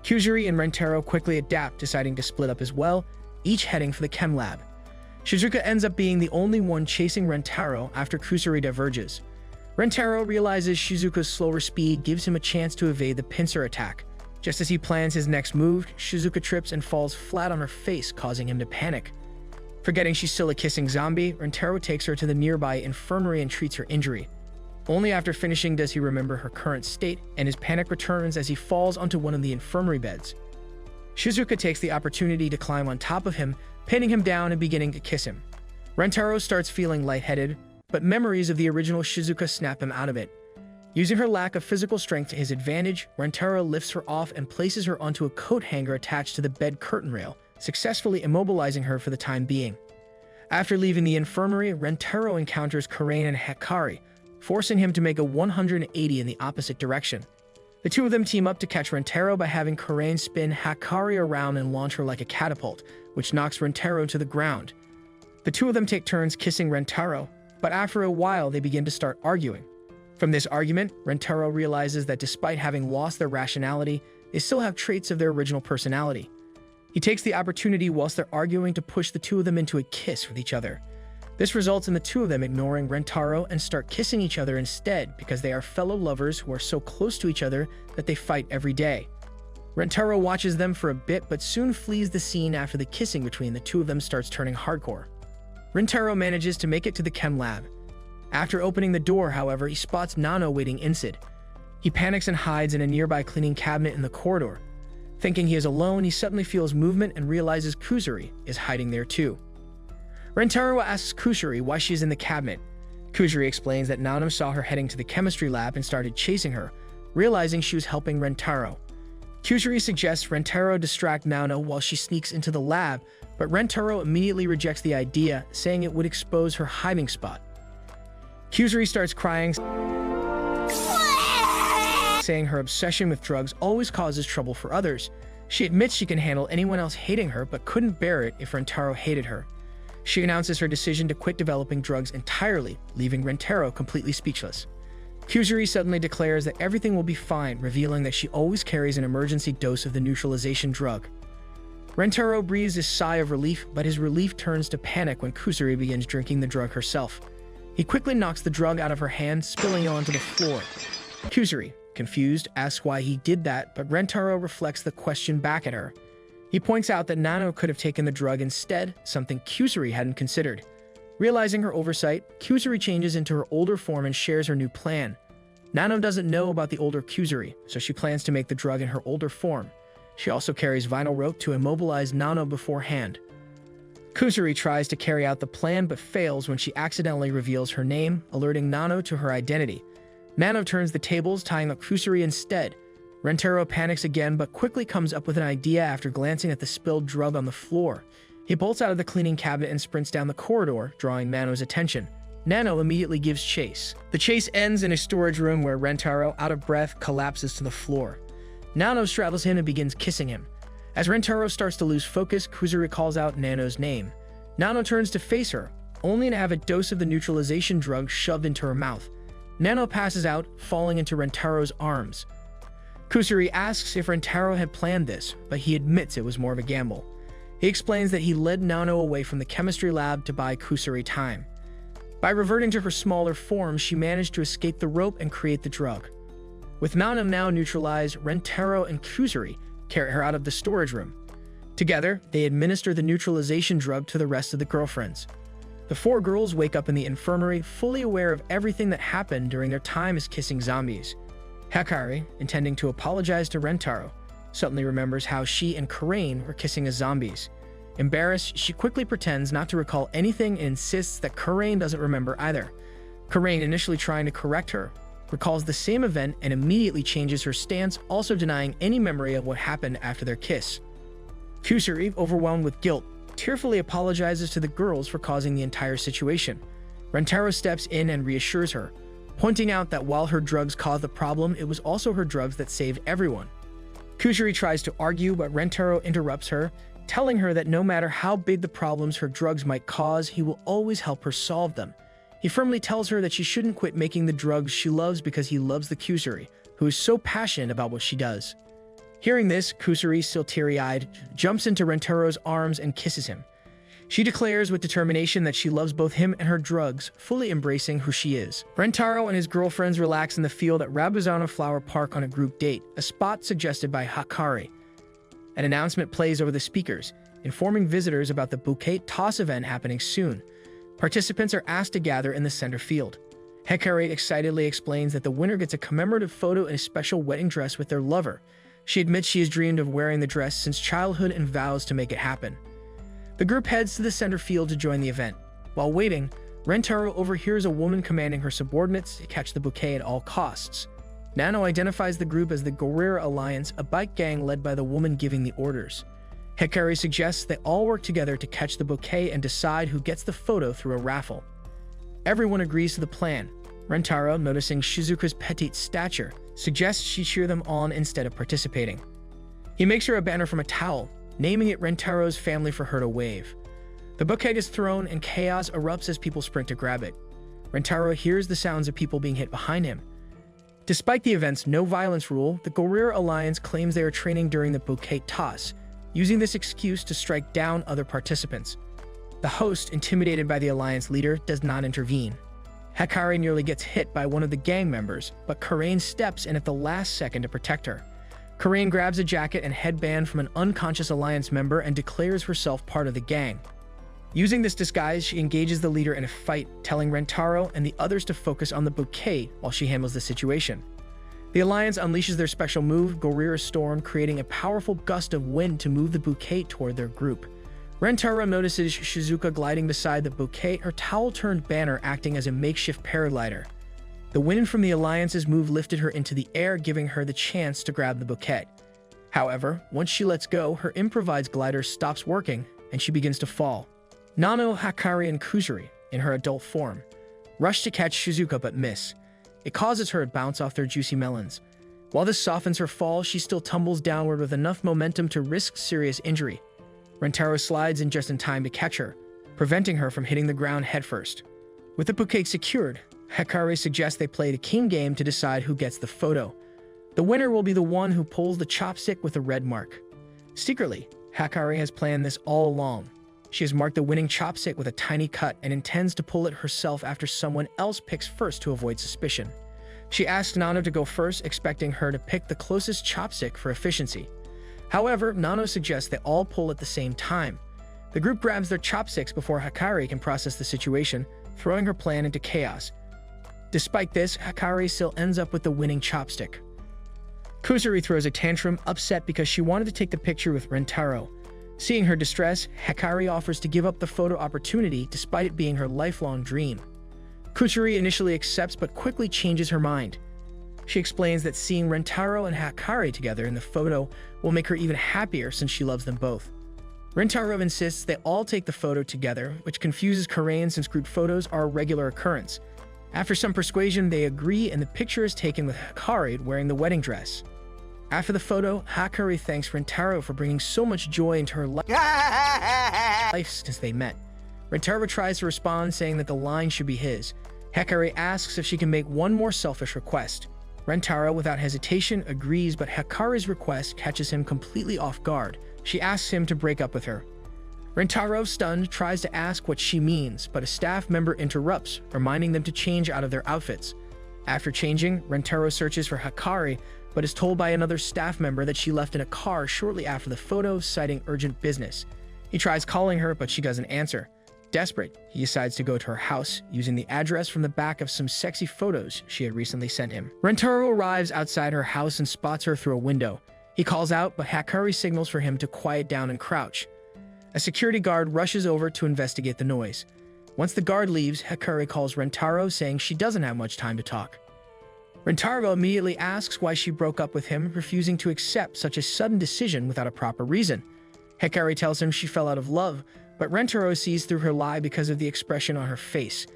Kuseri and Rentaro quickly adapt, deciding to split up as well, each heading for the chem lab. Shizuka ends up being the only one chasing Rentaro after Kuseri diverges. Rentaro realizes Shizuka's slower speed gives him a chance to evade the pincer attack. Just as he plans his next move, Shizuka trips and falls flat on her face, causing him to panic. Forgetting she's still a kissing zombie, Rentaro takes her to the nearby infirmary and treats her injury. Only after finishing does he remember her current state, and his panic returns as he falls onto one of the infirmary beds. Shizuka takes the opportunity to climb on top of him, pinning him down and beginning to kiss him. Rentaro starts feeling lightheaded, but memories of the original Shizuka snap him out of it. Using her lack of physical strength to his advantage, Rentaro lifts her off and places her onto a coat hanger attached to the bed curtain rail, successfully immobilizing her for the time being. After leaving the infirmary, Rentaro encounters Karain and Hakari, forcing him to make a 180 in the opposite direction. The two of them team up to catch Rentaro by having Karain spin Hakari around and launch her like a catapult, which knocks Rentaro to the ground. The two of them take turns kissing Rentaro, but after a while they begin to start arguing. From this argument, Rentaro realizes that despite having lost their rationality, they still have traits of their original personality. He takes the opportunity whilst they're arguing to push the two of them into a kiss with each other. This results in the two of them ignoring Rentaro and start kissing each other instead because they are fellow lovers who are so close to each other that they fight every day. Rentaro watches them for a bit but soon flees the scene after the kissing between the two of them starts turning hardcore. Rentaro manages to make it to the chem lab. After opening the door, however, he spots Nano waiting inside. He panics and hides in a nearby cleaning cabinet in the corridor. Thinking he is alone, he suddenly feels movement and realizes Kuseri is hiding there too. Rentaro asks Kuseri why she is in the cabinet. Kuseri explains that Nano saw her heading to the chemistry lab and started chasing her, realizing she was helping Rentaro. Kuseri suggests Rentaro distract Nano while she sneaks into the lab, but Rentaro immediately rejects the idea, saying it would expose her hiding spot. Kuseri starts crying, saying her obsession with drugs always causes trouble for others. She admits she can handle anyone else hating her, but couldn't bear it if Rentaro hated her. She announces her decision to quit developing drugs entirely, leaving Rentaro completely speechless. Kuseri suddenly declares that everything will be fine, revealing that she always carries an emergency dose of the neutralization drug. Rentaro breathes a sigh of relief, but his relief turns to panic when Kuseri begins drinking the drug herself. He quickly knocks the drug out of her hand, spilling it onto the floor. Kuseri, confused, asks why he did that, but Rentaro reflects the question back at her. He points out that Nano could have taken the drug instead, something Kuseri hadn't considered. Realizing her oversight, Kuseri changes into her older form and shares her new plan. Nano doesn't know about the older Kuseri, so she plans to make the drug in her older form. She also carries vinyl rope to immobilize Nano beforehand. Kuseri tries to carry out the plan but fails when she accidentally reveals her name, alerting Nano to her identity. Nano turns the tables, tying up Kuseri instead. Rentaro panics again but quickly comes up with an idea after glancing at the spilled drug on the floor. He bolts out of the cleaning cabinet and sprints down the corridor, drawing Nano's attention. Nano immediately gives chase. The chase ends in a storage room where Rentaro, out of breath, collapses to the floor. Nano straddles him and begins kissing him. As Rentaro starts to lose focus, Kuseri calls out Nano's name. Nano turns to face her, only to have a dose of the neutralization drug shoved into her mouth. Nano passes out, falling into Rentaro's arms. Kuseri asks if Rentaro had planned this, but he admits it was more of a gamble. He explains that he led Nano away from the chemistry lab to buy Kuseri time. By reverting to her smaller form, she managed to escape the rope and create the drug. With Nano now neutralized, Rentaro and Kuseri carry her out of the storage room. Together, they administer the neutralization drug to the rest of the girlfriends. The four girls wake up in the infirmary, fully aware of everything that happened during their time as kissing zombies. Hakari, intending to apologize to Rentaro, suddenly remembers how she and Karain were kissing as zombies. Embarrassed, she quickly pretends not to recall anything and insists that Karain doesn't remember either. Karain, initially trying to correct her, recalls the same event and immediately changes her stance, also denying any memory of what happened after their kiss. Kuseri, overwhelmed with guilt, tearfully apologizes to the girls for causing the entire situation. Rentaro steps in and reassures her, pointing out that while her drugs caused the problem, it was also her drugs that saved everyone. Kuseri tries to argue, but Rentaro interrupts her, telling her that no matter how big the problems her drugs might cause, he will always help her solve them. He firmly tells her that she shouldn't quit making the drugs she loves because he loves the Kuseri, who is so passionate about what she does. Hearing this, Kuseri, still teary-eyed, jumps into Rentaro's arms and kisses him. She declares with determination that she loves both him and her drugs, fully embracing who she is. Rentaro and his girlfriends relax in the field at Rabuzano Flower Park on a group date, a spot suggested by Hakari. An announcement plays over the speakers, informing visitors about the bouquet toss event happening soon. Participants are asked to gather in the center field. Hakari excitedly explains that the winner gets a commemorative photo in a special wedding dress with their lover. She admits she has dreamed of wearing the dress since childhood and vows to make it happen. The group heads to the center field to join the event. While waiting, Rentaro overhears a woman commanding her subordinates to catch the bouquet at all costs. Nano identifies the group as the Gorilla Alliance, a bike gang led by the woman giving the orders. Hakari suggests they all work together to catch the bouquet and decide who gets the photo through a raffle. Everyone agrees to the plan. Rentaro, noticing Shizuka's petite stature, suggests she cheer them on instead of participating. He makes her a banner from a towel, naming it Rentaro's family for her to wave. The bouquet is thrown and chaos erupts as people sprint to grab it. Rentaro hears the sounds of people being hit behind him. Despite the event's no violence rule, the Gorilla Alliance claims they are training during the bouquet toss, using this excuse to strike down other participants. The host, intimidated by the Alliance leader, does not intervene. Hakari nearly gets hit by one of the gang members, but Karain steps in at the last second to protect her. Karain grabs a jacket and headband from an unconscious Alliance member and declares herself part of the gang. Using this disguise, she engages the leader in a fight, telling Rentaro and the others to focus on the bouquet while she handles the situation. The Alliance unleashes their special move, Gorilla Storm, creating a powerful gust of wind to move the bouquet toward their group. Rentaro notices Shizuka gliding beside the bouquet, her towel-turned banner acting as a makeshift paraglider. The wind from the Alliance's move lifted her into the air, giving her the chance to grab the bouquet. However, once she lets go, her improvised glider stops working, and she begins to fall. Nano, Hakari, and Kuseri, in her adult form, rush to catch Shizuka but miss. It causes her to bounce off their juicy melons. While this softens her fall, she still tumbles downward with enough momentum to risk serious injury. Rentaro slides in just in time to catch her, preventing her from hitting the ground headfirst. With the bouquet secured, Hakari suggests they play the king game to decide who gets the photo. The winner will be the one who pulls the chopstick with a red mark. Secretly, Hakari has planned this all along. She has marked the winning chopstick with a tiny cut and intends to pull it herself after someone else picks first to avoid suspicion. She asks Nano to go first, expecting her to pick the closest chopstick for efficiency. However, Nano suggests they all pull at the same time. The group grabs their chopsticks before Hakari can process the situation, throwing her plan into chaos. Despite this, Hakari still ends up with the winning chopstick. Kuseri throws a tantrum, upset because she wanted to take the picture with Rentaro. Seeing her distress, Hakari offers to give up the photo opportunity despite it being her lifelong dream. Kuseri initially accepts but quickly changes her mind. She explains that seeing Rentaro and Hakari together in the photo will make her even happier since she loves them both. Rentaro insists they all take the photo together, which confuses Karain since group photos are a regular occurrence. After some persuasion, they agree and the picture is taken with Hakari wearing the wedding dress. After the photo, Hakari thanks Rentaro for bringing so much joy into her life since they met. Rentaro tries to respond saying that the line should be his. Hakari asks if she can make one more selfish request. Rentaro, without hesitation, agrees, but Hakari's request catches him completely off guard. She asks him to break up with her. Rentaro, stunned, tries to ask what she means, but a staff member interrupts, reminding them to change out of their outfits. After changing, Rentaro searches for Hakari, but is told by another staff member that she left in a car shortly after the photo, citing urgent business. He tries calling her, but she doesn't answer. Desperate, he decides to go to her house, using the address from the back of some sexy photos she had recently sent him. Rentaro arrives outside her house and spots her through a window. He calls out, but Hakari signals for him to quiet down and crouch. A security guard rushes over to investigate the noise. Once the guard leaves, Hakari calls Rentaro, saying she doesn't have much time to talk. Rentaro immediately asks why she broke up with him, refusing to accept such a sudden decision without a proper reason. Hakari tells him she fell out of love, but Rentaro sees through her lie because of the expression on her face.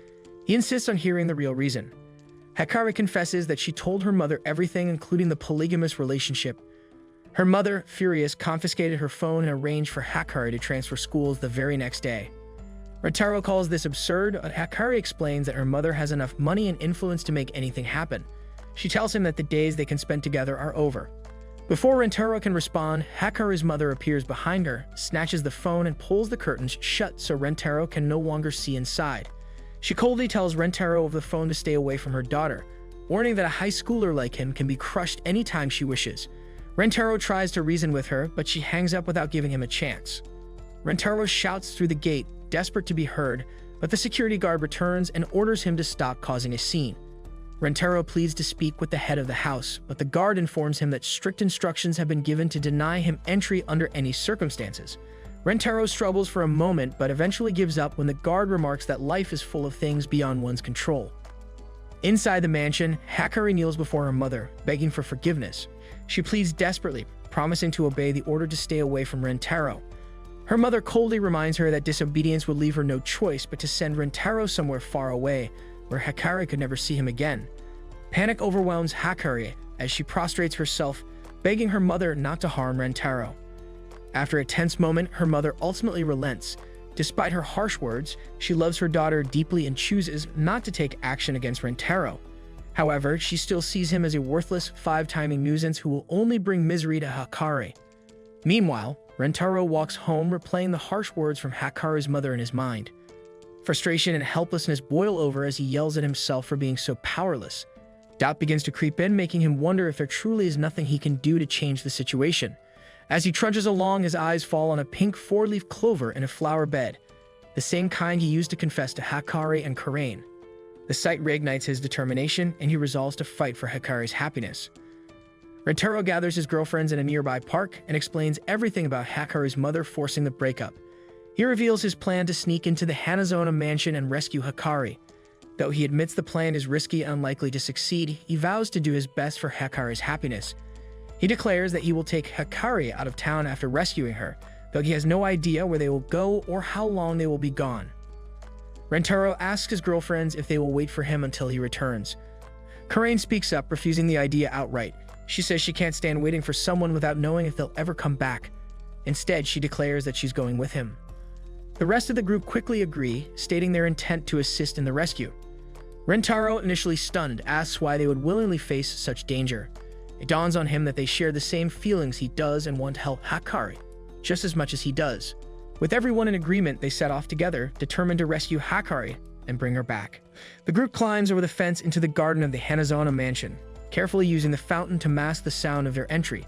He insists on hearing the real reason. Hakari confesses that she told her mother everything, including the polygamous relationship. Her mother, furious, confiscated her phone and arranged for Hakari to transfer schools the very next day. Rentaro calls this absurd, but Hakari explains that her mother has enough money and influence to make anything happen. She tells him that the days they can spend together are over. Before Rentaro can respond, Hakari's mother appears behind her, snatches the phone and pulls the curtains shut so Rentaro can no longer see inside. She coldly tells Rentaro over the phone to stay away from her daughter, warning that a high schooler like him can be crushed anytime she wishes. Rentaro tries to reason with her, but she hangs up without giving him a chance. Rentaro shouts through the gate, desperate to be heard, but the security guard returns and orders him to stop causing a scene. Rentaro pleads to speak with the head of the house, but the guard informs him that strict instructions have been given to deny him entry under any circumstances. Rentaro struggles for a moment, but eventually gives up when the guard remarks that life is full of things beyond one's control. Inside the mansion, Hakari kneels before her mother, begging for forgiveness. She pleads desperately, promising to obey the order to stay away from Rentaro. Her mother coldly reminds her that disobedience would leave her no choice but to send Rentaro somewhere far away, where Hakari could never see him again. Panic overwhelms Hakari as she prostrates herself, begging her mother not to harm Rentaro. After a tense moment, her mother ultimately relents. Despite her harsh words, she loves her daughter deeply and chooses not to take action against Rentaro. However, she still sees him as a worthless, five-timing nuisance who will only bring misery to Hakari. Meanwhile, Rentaro walks home, replaying the harsh words from Hakari's mother in his mind. Frustration and helplessness boil over as he yells at himself for being so powerless. Doubt begins to creep in, making him wonder if there truly is nothing he can do to change the situation. As he trudges along, his eyes fall on a pink four-leaf clover in a flower bed, the same kind he used to confess to Hakari and Karain. The sight reignites his determination, and he resolves to fight for Hakari's happiness. Rentaro gathers his girlfriends in a nearby park and explains everything about Hakari's mother forcing the breakup. He reveals his plan to sneak into the Hanazona mansion and rescue Hakari. Though he admits the plan is risky and unlikely to succeed, he vows to do his best for Hakari's happiness. He declares that he will take Hakari out of town after rescuing her, though he has no idea where they will go or how long they will be gone. Rentaro asks his girlfriends if they will wait for him until he returns. Karain speaks up, refusing the idea outright. She says she can't stand waiting for someone without knowing if they'll ever come back. Instead, she declares that she's going with him. The rest of the group quickly agree, stating their intent to assist in the rescue. Rentaro, initially stunned, asks why they would willingly face such danger. It dawns on him that they share the same feelings he does and want to help Hakari, just as much as he does. With everyone in agreement, they set off together, determined to rescue Hakari and bring her back. The group climbs over the fence into the garden of the Hanazona mansion, carefully using the fountain to mask the sound of their entry.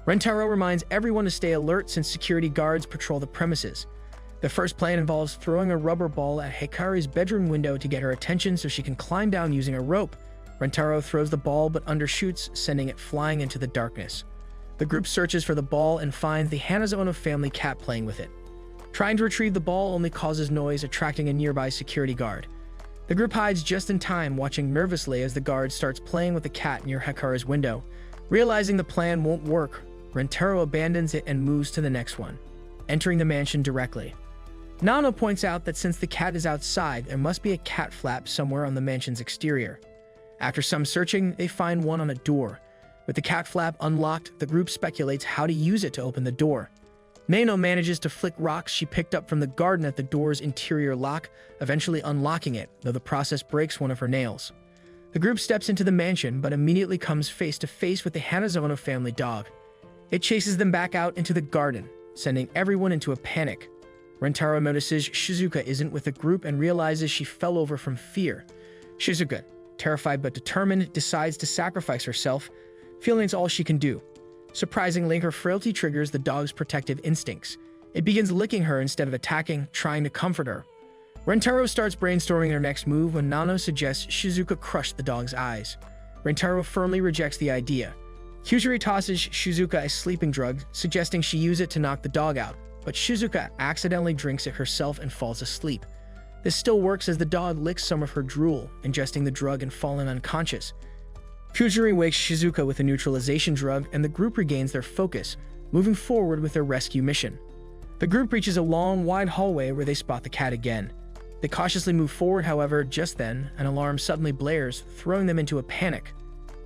Rentaro reminds everyone to stay alert since security guards patrol the premises. The first plan involves throwing a rubber ball at Hakari's bedroom window to get her attention so she can climb down using a rope. Rentaro throws the ball but undershoots, sending it flying into the darkness. The group searches for the ball and finds the Hanazona family cat playing with it. Trying to retrieve the ball only causes noise, attracting a nearby security guard. The group hides just in time, watching nervously as the guard starts playing with the cat near Hakari's window. Realizing the plan won't work, Rentaro abandons it and moves to the next one. entering the mansion directly. Nano points out that since the cat is outside, there must be a cat flap somewhere on the mansion's exterior. After some searching, they find one on a door. With the cat flap unlocked, the group speculates how to use it to open the door. Nano manages to flick rocks she picked up from the garden at the door's interior lock, eventually unlocking it, though the process breaks one of her nails. The group steps into the mansion, but immediately comes face to face with the Hanazono family dog. It chases them back out into the garden, sending everyone into a panic. Rentaro notices Shizuka isn't with the group and realizes she fell over from fear. Shizuka, terrified but determined, decides to sacrifice herself, feeling it's all she can do. Surprisingly, her frailty triggers the dog's protective instincts. It begins licking her instead of attacking, trying to comfort her. Rentaro starts brainstorming their next move when Nano suggests Shizuka crush the dog's eyes. Rentaro firmly rejects the idea. Kuseri tosses Shizuka a sleeping drug, suggesting she use it to knock the dog out, but Shizuka accidentally drinks it herself and falls asleep. This still works as the dog licks some of her drool, ingesting the drug and falling unconscious. Kuseri wakes Shizuka with a neutralization drug, and the group regains their focus, moving forward with their rescue mission. The group reaches a long, wide hallway where they spot the cat again. They cautiously move forward, however, just then, an alarm suddenly blares, throwing them into a panic.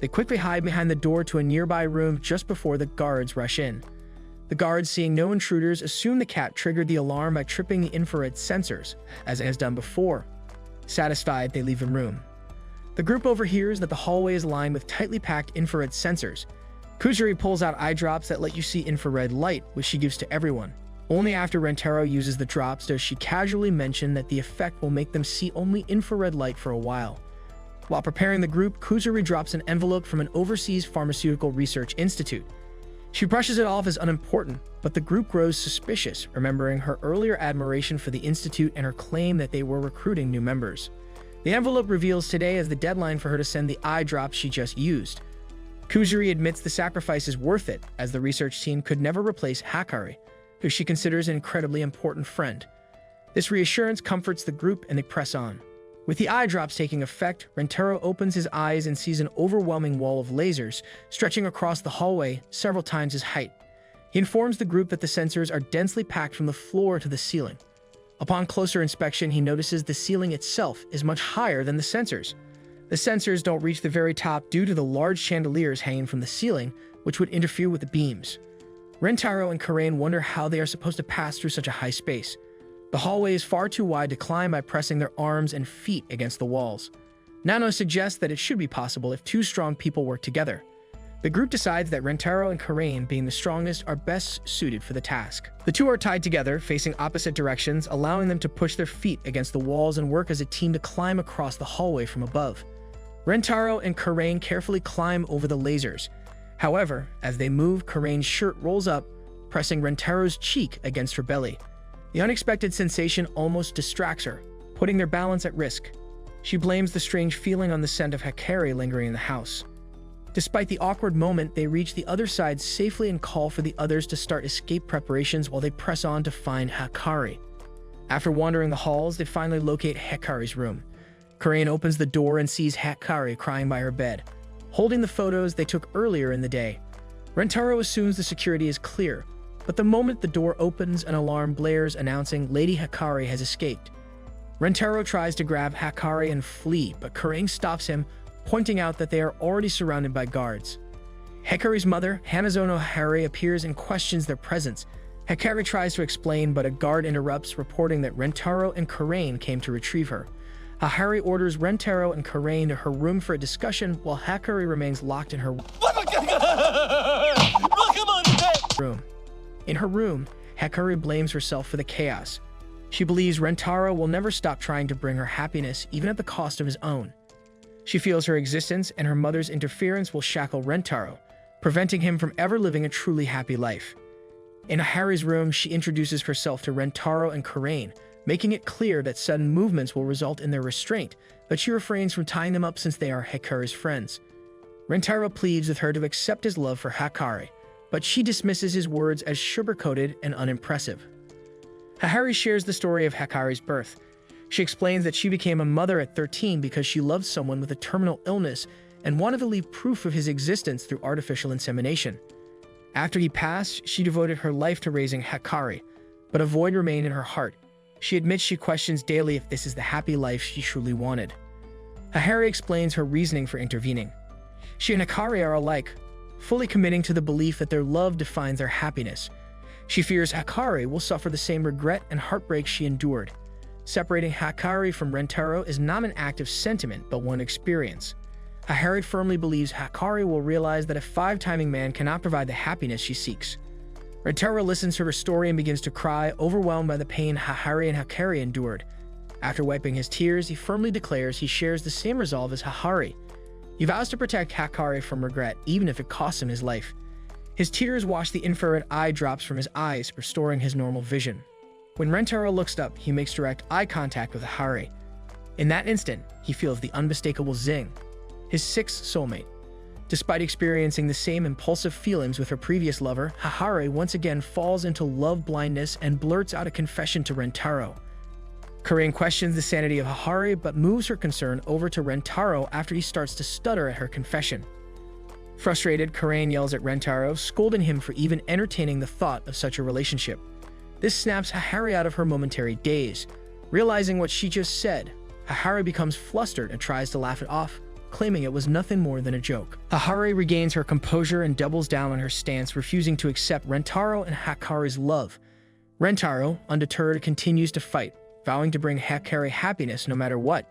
They quickly hide behind the door to a nearby room just before the guards rush in. The guards, seeing no intruders, assume the cat triggered the alarm by tripping the infrared sensors, as it has done before. Satisfied, they leave the room. The group overhears that the hallway is lined with tightly packed infrared sensors. Kuseri pulls out eye drops that let you see infrared light, which she gives to everyone. Only after Rentaro uses the drops does she casually mention that the effect will make them see only infrared light for a while. While preparing the group, Kuseri drops an envelope from an overseas pharmaceutical research institute. She brushes it off as unimportant, but the group grows suspicious, remembering her earlier admiration for the institute and her claim that they were recruiting new members. The envelope reveals today as the deadline for her to send the eye drops she just used. Kuseri admits the sacrifice is worth it, as the research team could never replace Hakari, who she considers an incredibly important friend. This reassurance comforts the group and they press on. With the eye drops taking effect, Rentaro opens his eyes and sees an overwhelming wall of lasers stretching across the hallway several times his height. He informs the group that the sensors are densely packed from the floor to the ceiling. Upon closer inspection, he notices the ceiling itself is much higher than the sensors. The sensors don't reach the very top due to the large chandeliers hanging from the ceiling, which would interfere with the beams. Rentaro and Karain wonder how they are supposed to pass through such a high space. The hallway is far too wide to climb by pressing their arms and feet against the walls. Nano suggests that it should be possible if two strong people work together. The group decides that Rentaro and Karain, being the strongest, are best suited for the task. The two are tied together, facing opposite directions, allowing them to push their feet against the walls and work as a team to climb across the hallway from above. Rentaro and Karain carefully climb over the lasers. However, as they move, Karain's shirt rolls up, pressing Rentaro's cheek against her belly. The unexpected sensation almost distracts her, putting their balance at risk. She blames the strange feeling on the scent of Hakari lingering in the house. Despite the awkward moment, they reach the other side safely and call for the others to start escape preparations while they press on to find Hakari. After wandering the halls, they finally locate Hakari's room. Karain opens the door and sees Hakari crying by her bed, holding the photos they took earlier in the day. Rentaro assumes the security is clear, but the moment the door opens, an alarm blares announcing Lady Hakari has escaped. Rentaro tries to grab Hakari and flee, but Karain stops him, pointing out that they are already surrounded by guards. Hakari's mother, Hanazono Hahari, appears and questions their presence. Hakari tries to explain, but a guard interrupts, reporting that Rentaro and Karain came to retrieve her. Hahari orders Rentaro and Karain to her room for a discussion, while Hakari remains locked in her room. In her room, Hakari blames herself for the chaos. She believes Rentaro will never stop trying to bring her happiness, even at the cost of his own. She feels her existence and her mother's interference will shackle Rentaro, preventing him from ever living a truly happy life. In Hahari's room, she introduces herself to Rentaro and Karain, making it clear that sudden movements will result in their restraint, but she refrains from tying them up since they are Hakari's friends. Rentaro pleads with her to accept his love for Hakari, but she dismisses his words as sugar-coated and unimpressive. Hahari shares the story of Hakari's birth. She explains that she became a mother at 13 because she loved someone with a terminal illness and wanted to leave proof of his existence through artificial insemination. After he passed, she devoted her life to raising Hakari, but a void remained in her heart. She admits she questions daily if this is the happy life she truly wanted. Hahari explains her reasoning for intervening. She and Hakari are alike, fully committing to the belief that their love defines their happiness. She fears Hakari will suffer the same regret and heartbreak she endured. Separating Hakari from Rentaro is not an act of sentiment, but one experience. Hahari firmly believes Hakari will realize that a five-timing man cannot provide the happiness she seeks. Rentaro listens to her story and begins to cry, overwhelmed by the pain Hahari and Hakari endured. After wiping his tears, he firmly declares he shares the same resolve as Hahari. He vows to protect Hakari from regret, even if it costs him his life. His tears wash the infrared eye drops from his eyes, restoring his normal vision. When Rentaro looks up, he makes direct eye contact with Hahari. In that instant, he feels the unmistakable zing, his sixth soulmate. Despite experiencing the same impulsive feelings with her previous lover, Hahari once again falls into love blindness and blurts out a confession to Rentaro. Karain questions the sanity of Hahari, but moves her concern over to Rentaro after he starts to stutter at her confession. Frustrated, Karain yells at Rentaro, scolding him for even entertaining the thought of such a relationship. This snaps Hahari out of her momentary daze. Realizing what she just said, Hahari becomes flustered and tries to laugh it off, claiming it was nothing more than a joke. Hahari regains her composure and doubles down on her stance, refusing to accept Rentaro and Hakari's love. Rentaro, undeterred, continues to fight, vowing to bring Hakari happiness no matter what.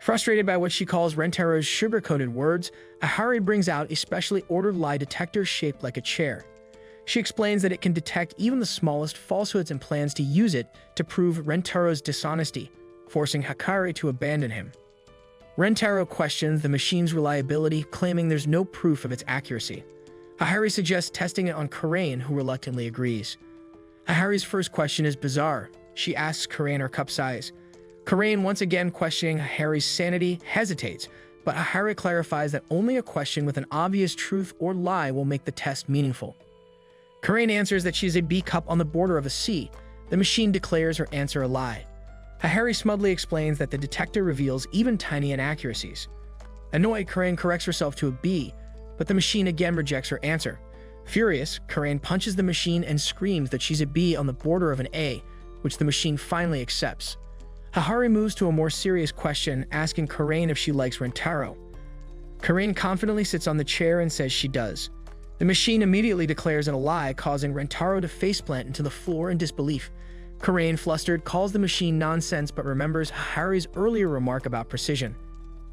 Frustrated by what she calls Rentaro's sugar-coated words, Hahari brings out a specially ordered lie detector shaped like a chair. She explains that it can detect even the smallest falsehoods and plans to use it to prove Rentaro's dishonesty, forcing Hakari to abandon him. Rentaro questions the machine's reliability, claiming there's no proof of its accuracy. Hahari suggests testing it on Karain, who reluctantly agrees. Hahari's first question is bizarre. She asks Karain her cup size. Karain, once again questioning Hahari's sanity, hesitates, but Hahari clarifies that only a question with an obvious truth or lie will make the test meaningful. Karain answers that she's a B cup on the border of a C. The machine declares her answer a lie. Hahari smugly explains that the detector reveals even tiny inaccuracies. Annoyed, Karain corrects herself to a B, but the machine again rejects her answer. Furious, Karain punches the machine and screams that she's a B on the border of an A, which the machine finally accepts. Hahari moves to a more serious question, asking Karain if she likes Rentaro. Karain confidently sits on the chair and says she does. The machine immediately declares it a lie, causing Rentaro to faceplant into the floor in disbelief. Karain, flustered, calls the machine nonsense but remembers Hahari's earlier remark about precision.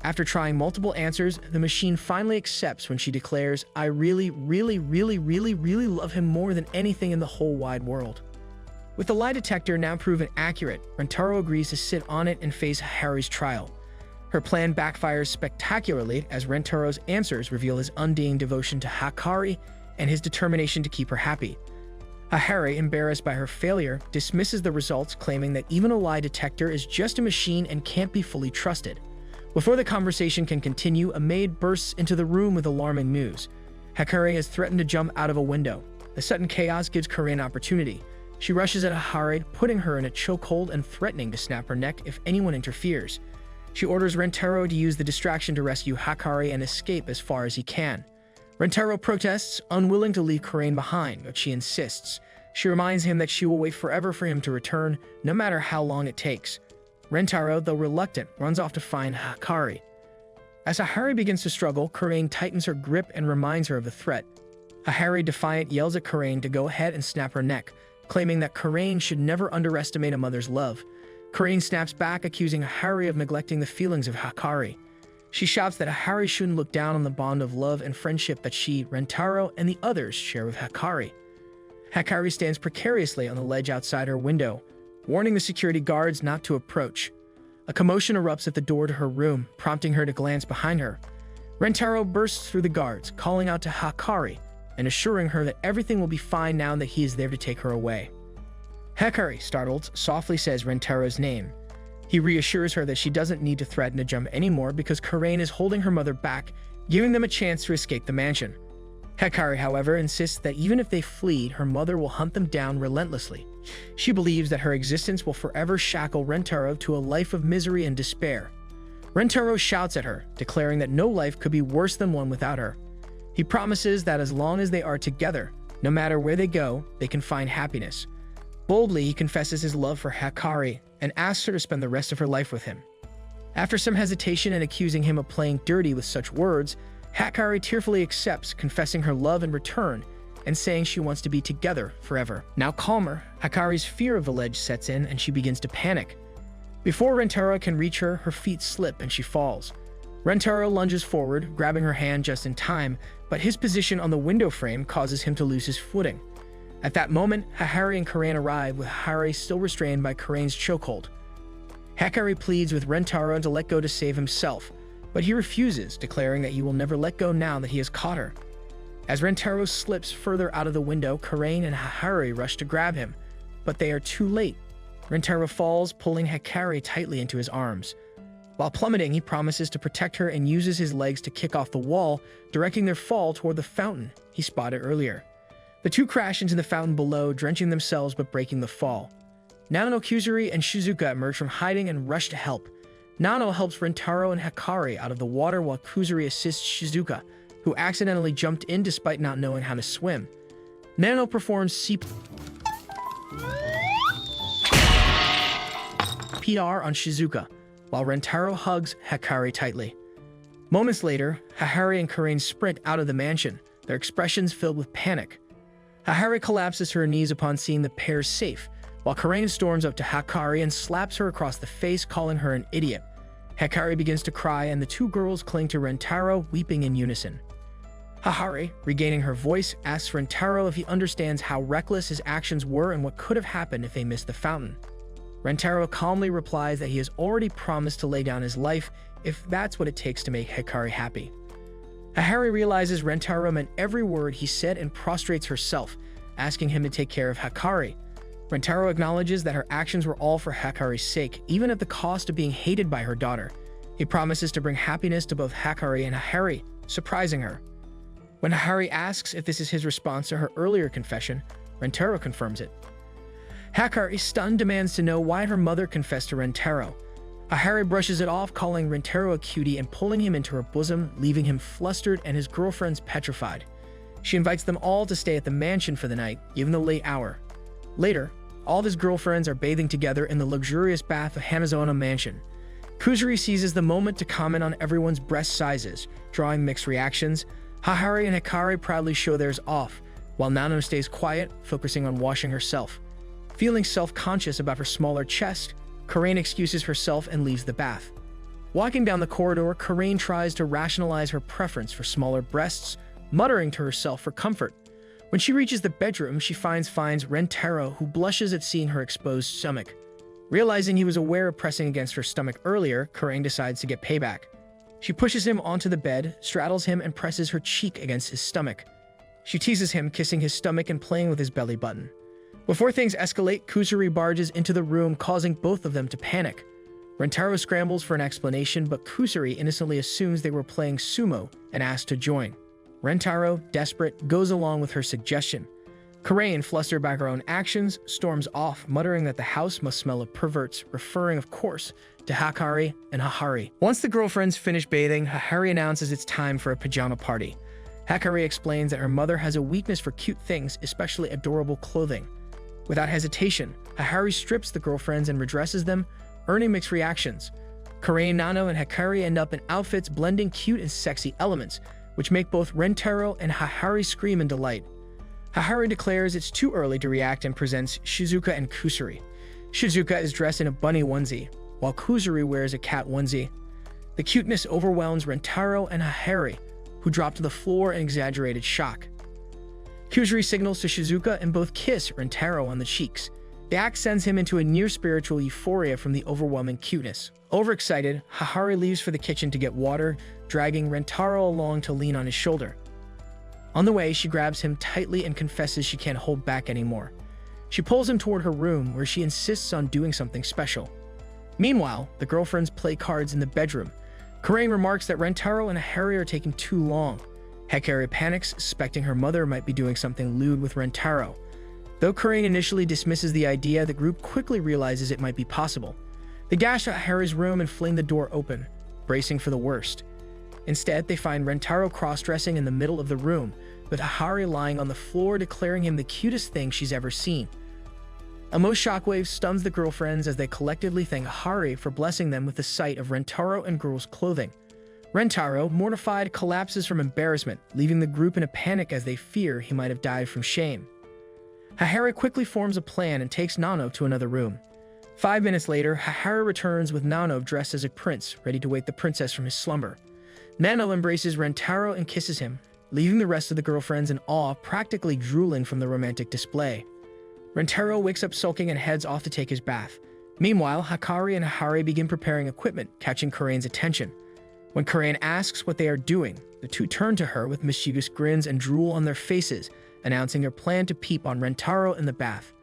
After trying multiple answers, the machine finally accepts when she declares, "I really love him more than anything in the whole wide world." With the lie detector now proven accurate, Rentaro agrees to sit on it and face Hahari's trial. Her plan backfires spectacularly as Rentaro's answers reveal his undying devotion to Hakari and his determination to keep her happy. Hahari, embarrassed by her failure, dismisses the results, claiming that even a lie detector is just a machine and can't be fully trusted. Before the conversation can continue, a maid bursts into the room with alarming news. Hakari has threatened to jump out of a window. The sudden chaos gives Karain opportunity. She rushes at Hahari, putting her in a chokehold and threatening to snap her neck if anyone interferes. She orders Rentaro to use the distraction to rescue Hakari and escape as far as he can. Rentaro protests, unwilling to leave Karain behind, but she insists. She reminds him that she will wait forever for him to return, no matter how long it takes. Rentaro, though reluctant, runs off to find Hakari. As Hahari begins to struggle, Karain tightens her grip and reminds her of the threat. Hahari, defiant, yells at Karain to go ahead and snap her neck, claiming that Karain should never underestimate a mother's love. Karain snaps back, accusing Hahari of neglecting the feelings of Hakari. She shouts that Hahari shouldn't look down on the bond of love and friendship that she, Rentaro, and the others share with Hakari. Hakari stands precariously on the ledge outside her window, warning the security guards not to approach. A commotion erupts at the door to her room, prompting her to glance behind her. Rentaro bursts through the guards, calling out to Hakari and assuring her that everything will be fine now that he is there to take her away. Hakari, startled, softly says Rentaro's name. He reassures her that she doesn't need to threaten to jump anymore because Karain is holding her mother back, giving them a chance to escape the mansion. Hakari, however, insists that even if they flee, her mother will hunt them down relentlessly. She believes that her existence will forever shackle Rentaro to a life of misery and despair. Rentaro shouts at her, declaring that no life could be worse than one without her. He promises that as long as they are together, no matter where they go, they can find happiness. Boldly, he confesses his love for Hakari and asks her to spend the rest of her life with him. After some hesitation and accusing him of playing dirty with such words, Hakari tearfully accepts, confessing her love in return and saying she wants to be together forever. Now calmer, Hakari's fear of the ledge sets in and she begins to panic. Before Rentaro can reach her, her feet slip and she falls. Rentaro lunges forward, grabbing her hand just in time, but his position on the window frame causes him to lose his footing. At that moment, Hahari and Karain arrive, with Hahari still restrained by Karain's chokehold. Hakari pleads with Rentaro to let go to save himself, but he refuses, declaring that he will never let go now that he has caught her. As Rentaro slips further out of the window, Karain and Hahari rush to grab him, but they are too late. Rentaro falls, pulling Hakari tightly into his arms. While plummeting, he promises to protect her and uses his legs to kick off the wall, directing their fall toward the fountain he spotted earlier. The two crash into the fountain below, drenching themselves but breaking the fall. Nano, Kuseri, and Shizuka emerge from hiding and rush to help. Nano helps Rentaro and Hakari out of the water while Kuseri assists Shizuka, who accidentally jumped in despite not knowing how to swim. Nano performs CPR on Shizuka, while Rentaro hugs Hakari tightly. Moments later, Hahari and Karain sprint out of the mansion, their expressions filled with panic. Hahari collapses to her knees upon seeing the pair safe, while Karain storms up to Hakari and slaps her across the face, calling her an idiot. Hakari begins to cry and the two girls cling to Rentaro, weeping in unison. Hahari, regaining her voice, asks Rentaro if he understands how reckless his actions were and what could have happened if they missed the fountain. Rentaro calmly replies that he has already promised to lay down his life if that's what it takes to make Hakari happy. Hahari realizes Rentaro meant every word he said and prostrates herself, asking him to take care of Hakari. Rentaro acknowledges that her actions were all for Hakari's sake, even at the cost of being hated by her daughter. He promises to bring happiness to both Hakari and Hahari, surprising her. When Hahari asks if this is his response to her earlier confession, Rentaro confirms it. Hakari, stunned, demands to know why her mother confessed to Rentaro. Hahari brushes it off, calling Rentaro a cutie and pulling him into her bosom, leaving him flustered and his girlfriends petrified. She invites them all to stay at the mansion for the night, given the late hour. Later, all of his girlfriends are bathing together in the luxurious bath of Hanazono Mansion. Kuseri seizes the moment to comment on everyone's breast sizes, drawing mixed reactions. Hahari and Hakari proudly show theirs off, while Nano stays quiet, focusing on washing herself. Feeling self-conscious about her smaller chest, Karain excuses herself and leaves the bath. Walking down the corridor, Karain tries to rationalize her preference for smaller breasts, muttering to herself for comfort. When she reaches the bedroom, she finds Rentaro, who blushes at seeing her exposed stomach. Realizing he was aware of pressing against her stomach earlier, Karain decides to get payback. She pushes him onto the bed, straddles him, and presses her cheek against his stomach. She teases him, kissing his stomach and playing with his belly button. Before things escalate, Kuseri barges into the room, causing both of them to panic. Rentaro scrambles for an explanation, but Kuseri innocently assumes they were playing sumo and asks to join. Rentaro, desperate, goes along with her suggestion. Karain, flustered by her own actions, storms off, muttering that the house must smell of perverts, referring, of course, to Hakari and Hahari. Once the girlfriends finish bathing, Hahari announces it's time for a pajama party. Hakari explains that her mother has a weakness for cute things, especially adorable clothing. Without hesitation, Hahari strips the girlfriends and redresses them, earning mixed reactions. Karain, Nano, and Hakari end up in outfits blending cute and sexy elements, which make both Rentaro and Hahari scream in delight. Hahari declares it's too early to react and presents Shizuka and Kuseri. Shizuka is dressed in a bunny onesie, while Kuseri wears a cat onesie. The cuteness overwhelms Rentaro and Hahari, who drop to the floor in exaggerated shock. Kuseri signals to Shizuka and both kiss Rentaro on the cheeks. The act sends him into a near-spiritual euphoria from the overwhelming cuteness. Overexcited, Hahari leaves for the kitchen to get water, dragging Rentaro along to lean on his shoulder. On the way, she grabs him tightly and confesses she can't hold back anymore. She pulls him toward her room, where she insists on doing something special. Meanwhile, the girlfriends play cards in the bedroom. Karain remarks that Rentaro and Hahari are taking too long. Hakari panics, suspecting her mother might be doing something lewd with Rentaro. Though Karain initially dismisses the idea, the group quickly realizes it might be possible. They dash at Hahari's room and fling the door open, bracing for the worst. Instead, they find Rentaro cross-dressing in the middle of the room, with Hahari lying on the floor, declaring him the cutest thing she's ever seen. A Most shockwave stuns the girlfriends as they collectively thank Hahari for blessing them with the sight of Rentaro and girls' clothing. Rentaro, mortified, collapses from embarrassment, leaving the group in a panic as they fear he might have died from shame. Hahari quickly forms a plan and takes Nano to another room. 5 minutes later, Hahari returns with Nano dressed as a prince, ready to wake the princess from his slumber. Nano embraces Rentaro and kisses him, leaving the rest of the girlfriends in awe, practically drooling from the romantic display. Rentaro wakes up sulking and heads off to take his bath. Meanwhile, Hakari and Hahari begin preparing equipment, catching Karane's attention. When Karane asks what they are doing, the two turn to her with mischievous grins and drool on their faces, announcing their plan to peep on Rentaro in the bath.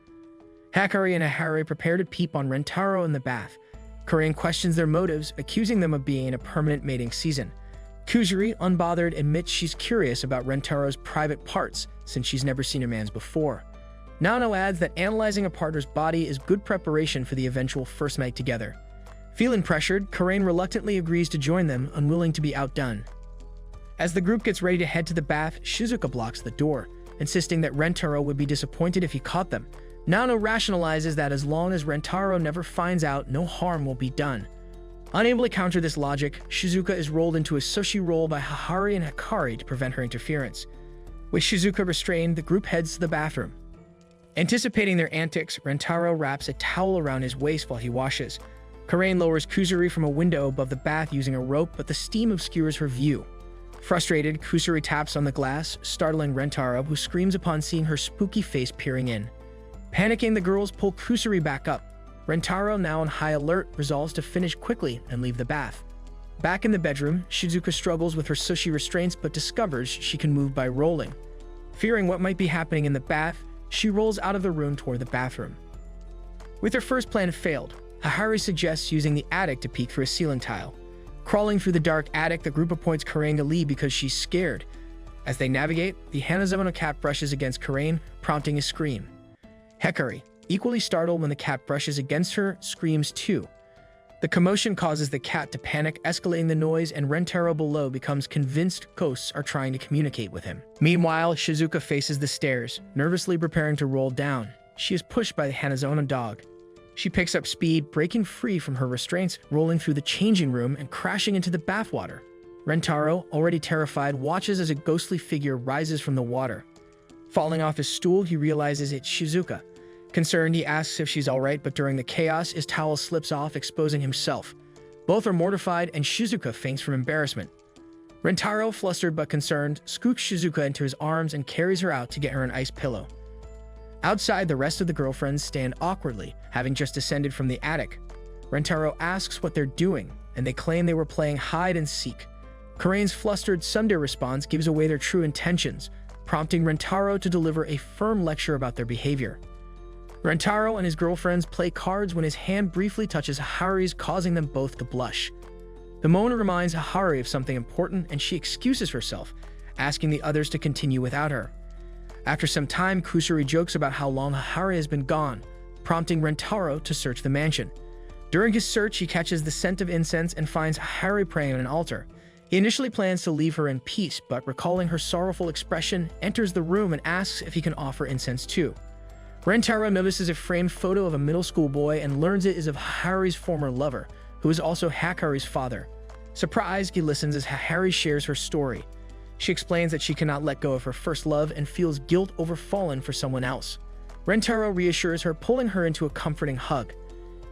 Hakari and Hahari prepare to peep on Rentaro in the bath. Karane questions their motives, accusing them of being in a permanent mating season. Kuseri, unbothered, admits she's curious about Rentaro's private parts, since she's never seen a man's before. Nano adds that analyzing a partner's body is good preparation for the eventual first night together. Feeling pressured, Karane reluctantly agrees to join them, unwilling to be outdone. As the group gets ready to head to the bath, Shizuka blocks the door, insisting that Rentaro would be disappointed if he caught them. Nano rationalizes that as long as Rentaro never finds out, no harm will be done. Unable to counter this logic, Shizuka is rolled into a sushi roll by Hahari and Hakari to prevent her interference. With Shizuka restrained, the group heads to the bathroom. Anticipating their antics, Rentaro wraps a towel around his waist while he washes. Karane lowers Kuseri from a window above the bath using a rope, but the steam obscures her view. Frustrated, Kuseri taps on the glass, startling Rentaro, who screams upon seeing her spooky face peering in. Panicking, the girls pull Kuseri back up. Rentaro, now on high alert, resolves to finish quickly and leave the bath. Back in the bedroom, Shizuka struggles with her sushi restraints but discovers she can move by rolling. Fearing what might be happening in the bath, she rolls out of the room toward the bathroom. With her first plan failed, Hahari suggests using the attic to peek through a ceiling tile. Crawling through the dark attic, the group appoints Karane to lead because she's scared. As they navigate, the Hanazono cat brushes against Karane, prompting a scream. Hakari, equally startled when the cat brushes against her, screams too. The commotion causes the cat to panic, escalating the noise, and Rentaro below becomes convinced ghosts are trying to communicate with him. Meanwhile, Shizuka faces the stairs, nervously preparing to roll down. She is pushed by the Hanazono dog. She picks up speed, breaking free from her restraints, rolling through the changing room and crashing into the bathwater. Rentaro, already terrified, watches as a ghostly figure rises from the water. Falling off his stool, he realizes it's Shizuka. Concerned, he asks if she's alright, but during the chaos, his towel slips off, exposing himself. Both are mortified, and Shizuka faints from embarrassment. Rentaro, flustered but concerned, scoops Shizuka into his arms and carries her out to get her an ice pillow. Outside, the rest of the girlfriends stand awkwardly, having just descended from the attic. Rentaro asks what they're doing, and they claim they were playing hide and seek. Karane's flustered tsundere response gives away their true intentions, prompting Rentaro to deliver a firm lecture about their behavior. Rentaro and his girlfriends play cards when his hand briefly touches Hahari's, causing them both to blush. The moment reminds Hahari of something important, and she excuses herself, asking the others to continue without her. After some time, Kuseri jokes about how long Hahari has been gone, prompting Rentaro to search the mansion. During his search, he catches the scent of incense and finds Hahari praying on an altar. He initially plans to leave her in peace, but recalling her sorrowful expression, enters the room and asks if he can offer incense too. Rentaro notices a framed photo of a middle school boy and learns it is of Hahari's former lover, who is also Hakari's father. Surprised, he listens as Hahari shares her story. She explains that she cannot let go of her first love and feels guilt over falling for someone else. Rentaro reassures her, pulling her into a comforting hug.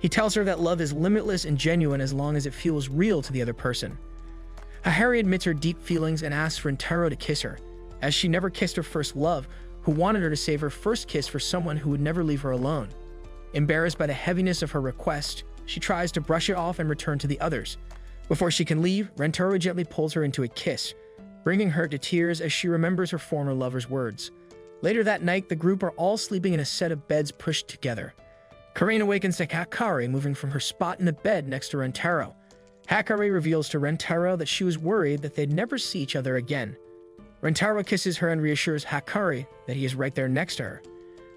He tells her that love is limitless and genuine as long as it feels real to the other person. Hahari admits her deep feelings and asks Rentaro to kiss her, as she never kissed her first love, who wanted her to save her first kiss for someone who would never leave her alone. Embarrassed by the heaviness of her request, she tries to brush it off and return to the others. Before she can leave, Rentaro gently pulls her into a kiss, bringing her to tears as she remembers her former lover's words. Later that night, the group are all sleeping in a set of beds pushed together. Karane awakens to Hakari moving from her spot in the bed next to Rentaro. Hakari reveals to Rentaro that she was worried that they'd never see each other again. Rentaro kisses her and reassures Hakari that he is right there next to her.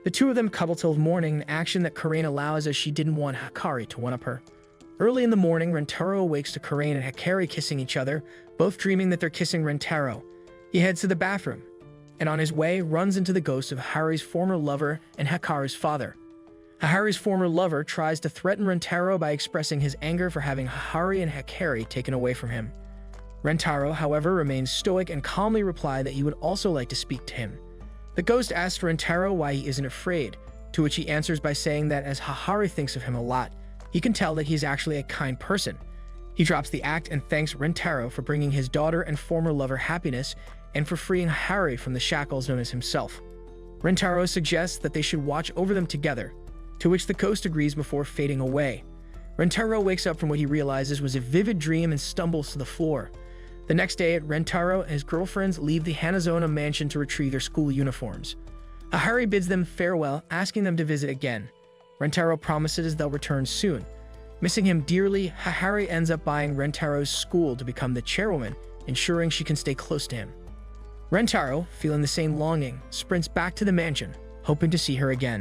The two of them cuddle till morning, an action that Karane allows as she didn't want Hakari to one-up her. Early in the morning, Rentaro awakes to Karane and Hakari kissing each other, both dreaming that they're kissing Rentaro. He heads to the bathroom, and on his way, runs into the ghost of Hahari's former lover and Hakari's father. Hahari's former lover tries to threaten Rentaro by expressing his anger for having Hahari and Hakari taken away from him. Rentaro, however, remains stoic and calmly replies that he would also like to speak to him. The ghost asks Rentaro why he isn't afraid, to which he answers by saying that as Hahari thinks of him a lot, he can tell that he is actually a kind person. He drops the act and thanks Rentaro for bringing his daughter and former lover happiness and for freeing Hahari from the shackles known as himself. Rentaro suggests that they should watch over them together, to which the ghost agrees before fading away. Rentaro wakes up from what he realizes was a vivid dream and stumbles to the floor. The next day, Rentaro and his girlfriends leave the Hanazona mansion to retrieve their school uniforms. Hahari bids them farewell, asking them to visit again. Rentaro promises they'll return soon. Missing him dearly, Hahari ends up buying Rentaro's school to become the chairwoman, ensuring she can stay close to him. Rentaro, feeling the same longing, sprints back to the mansion, hoping to see her again.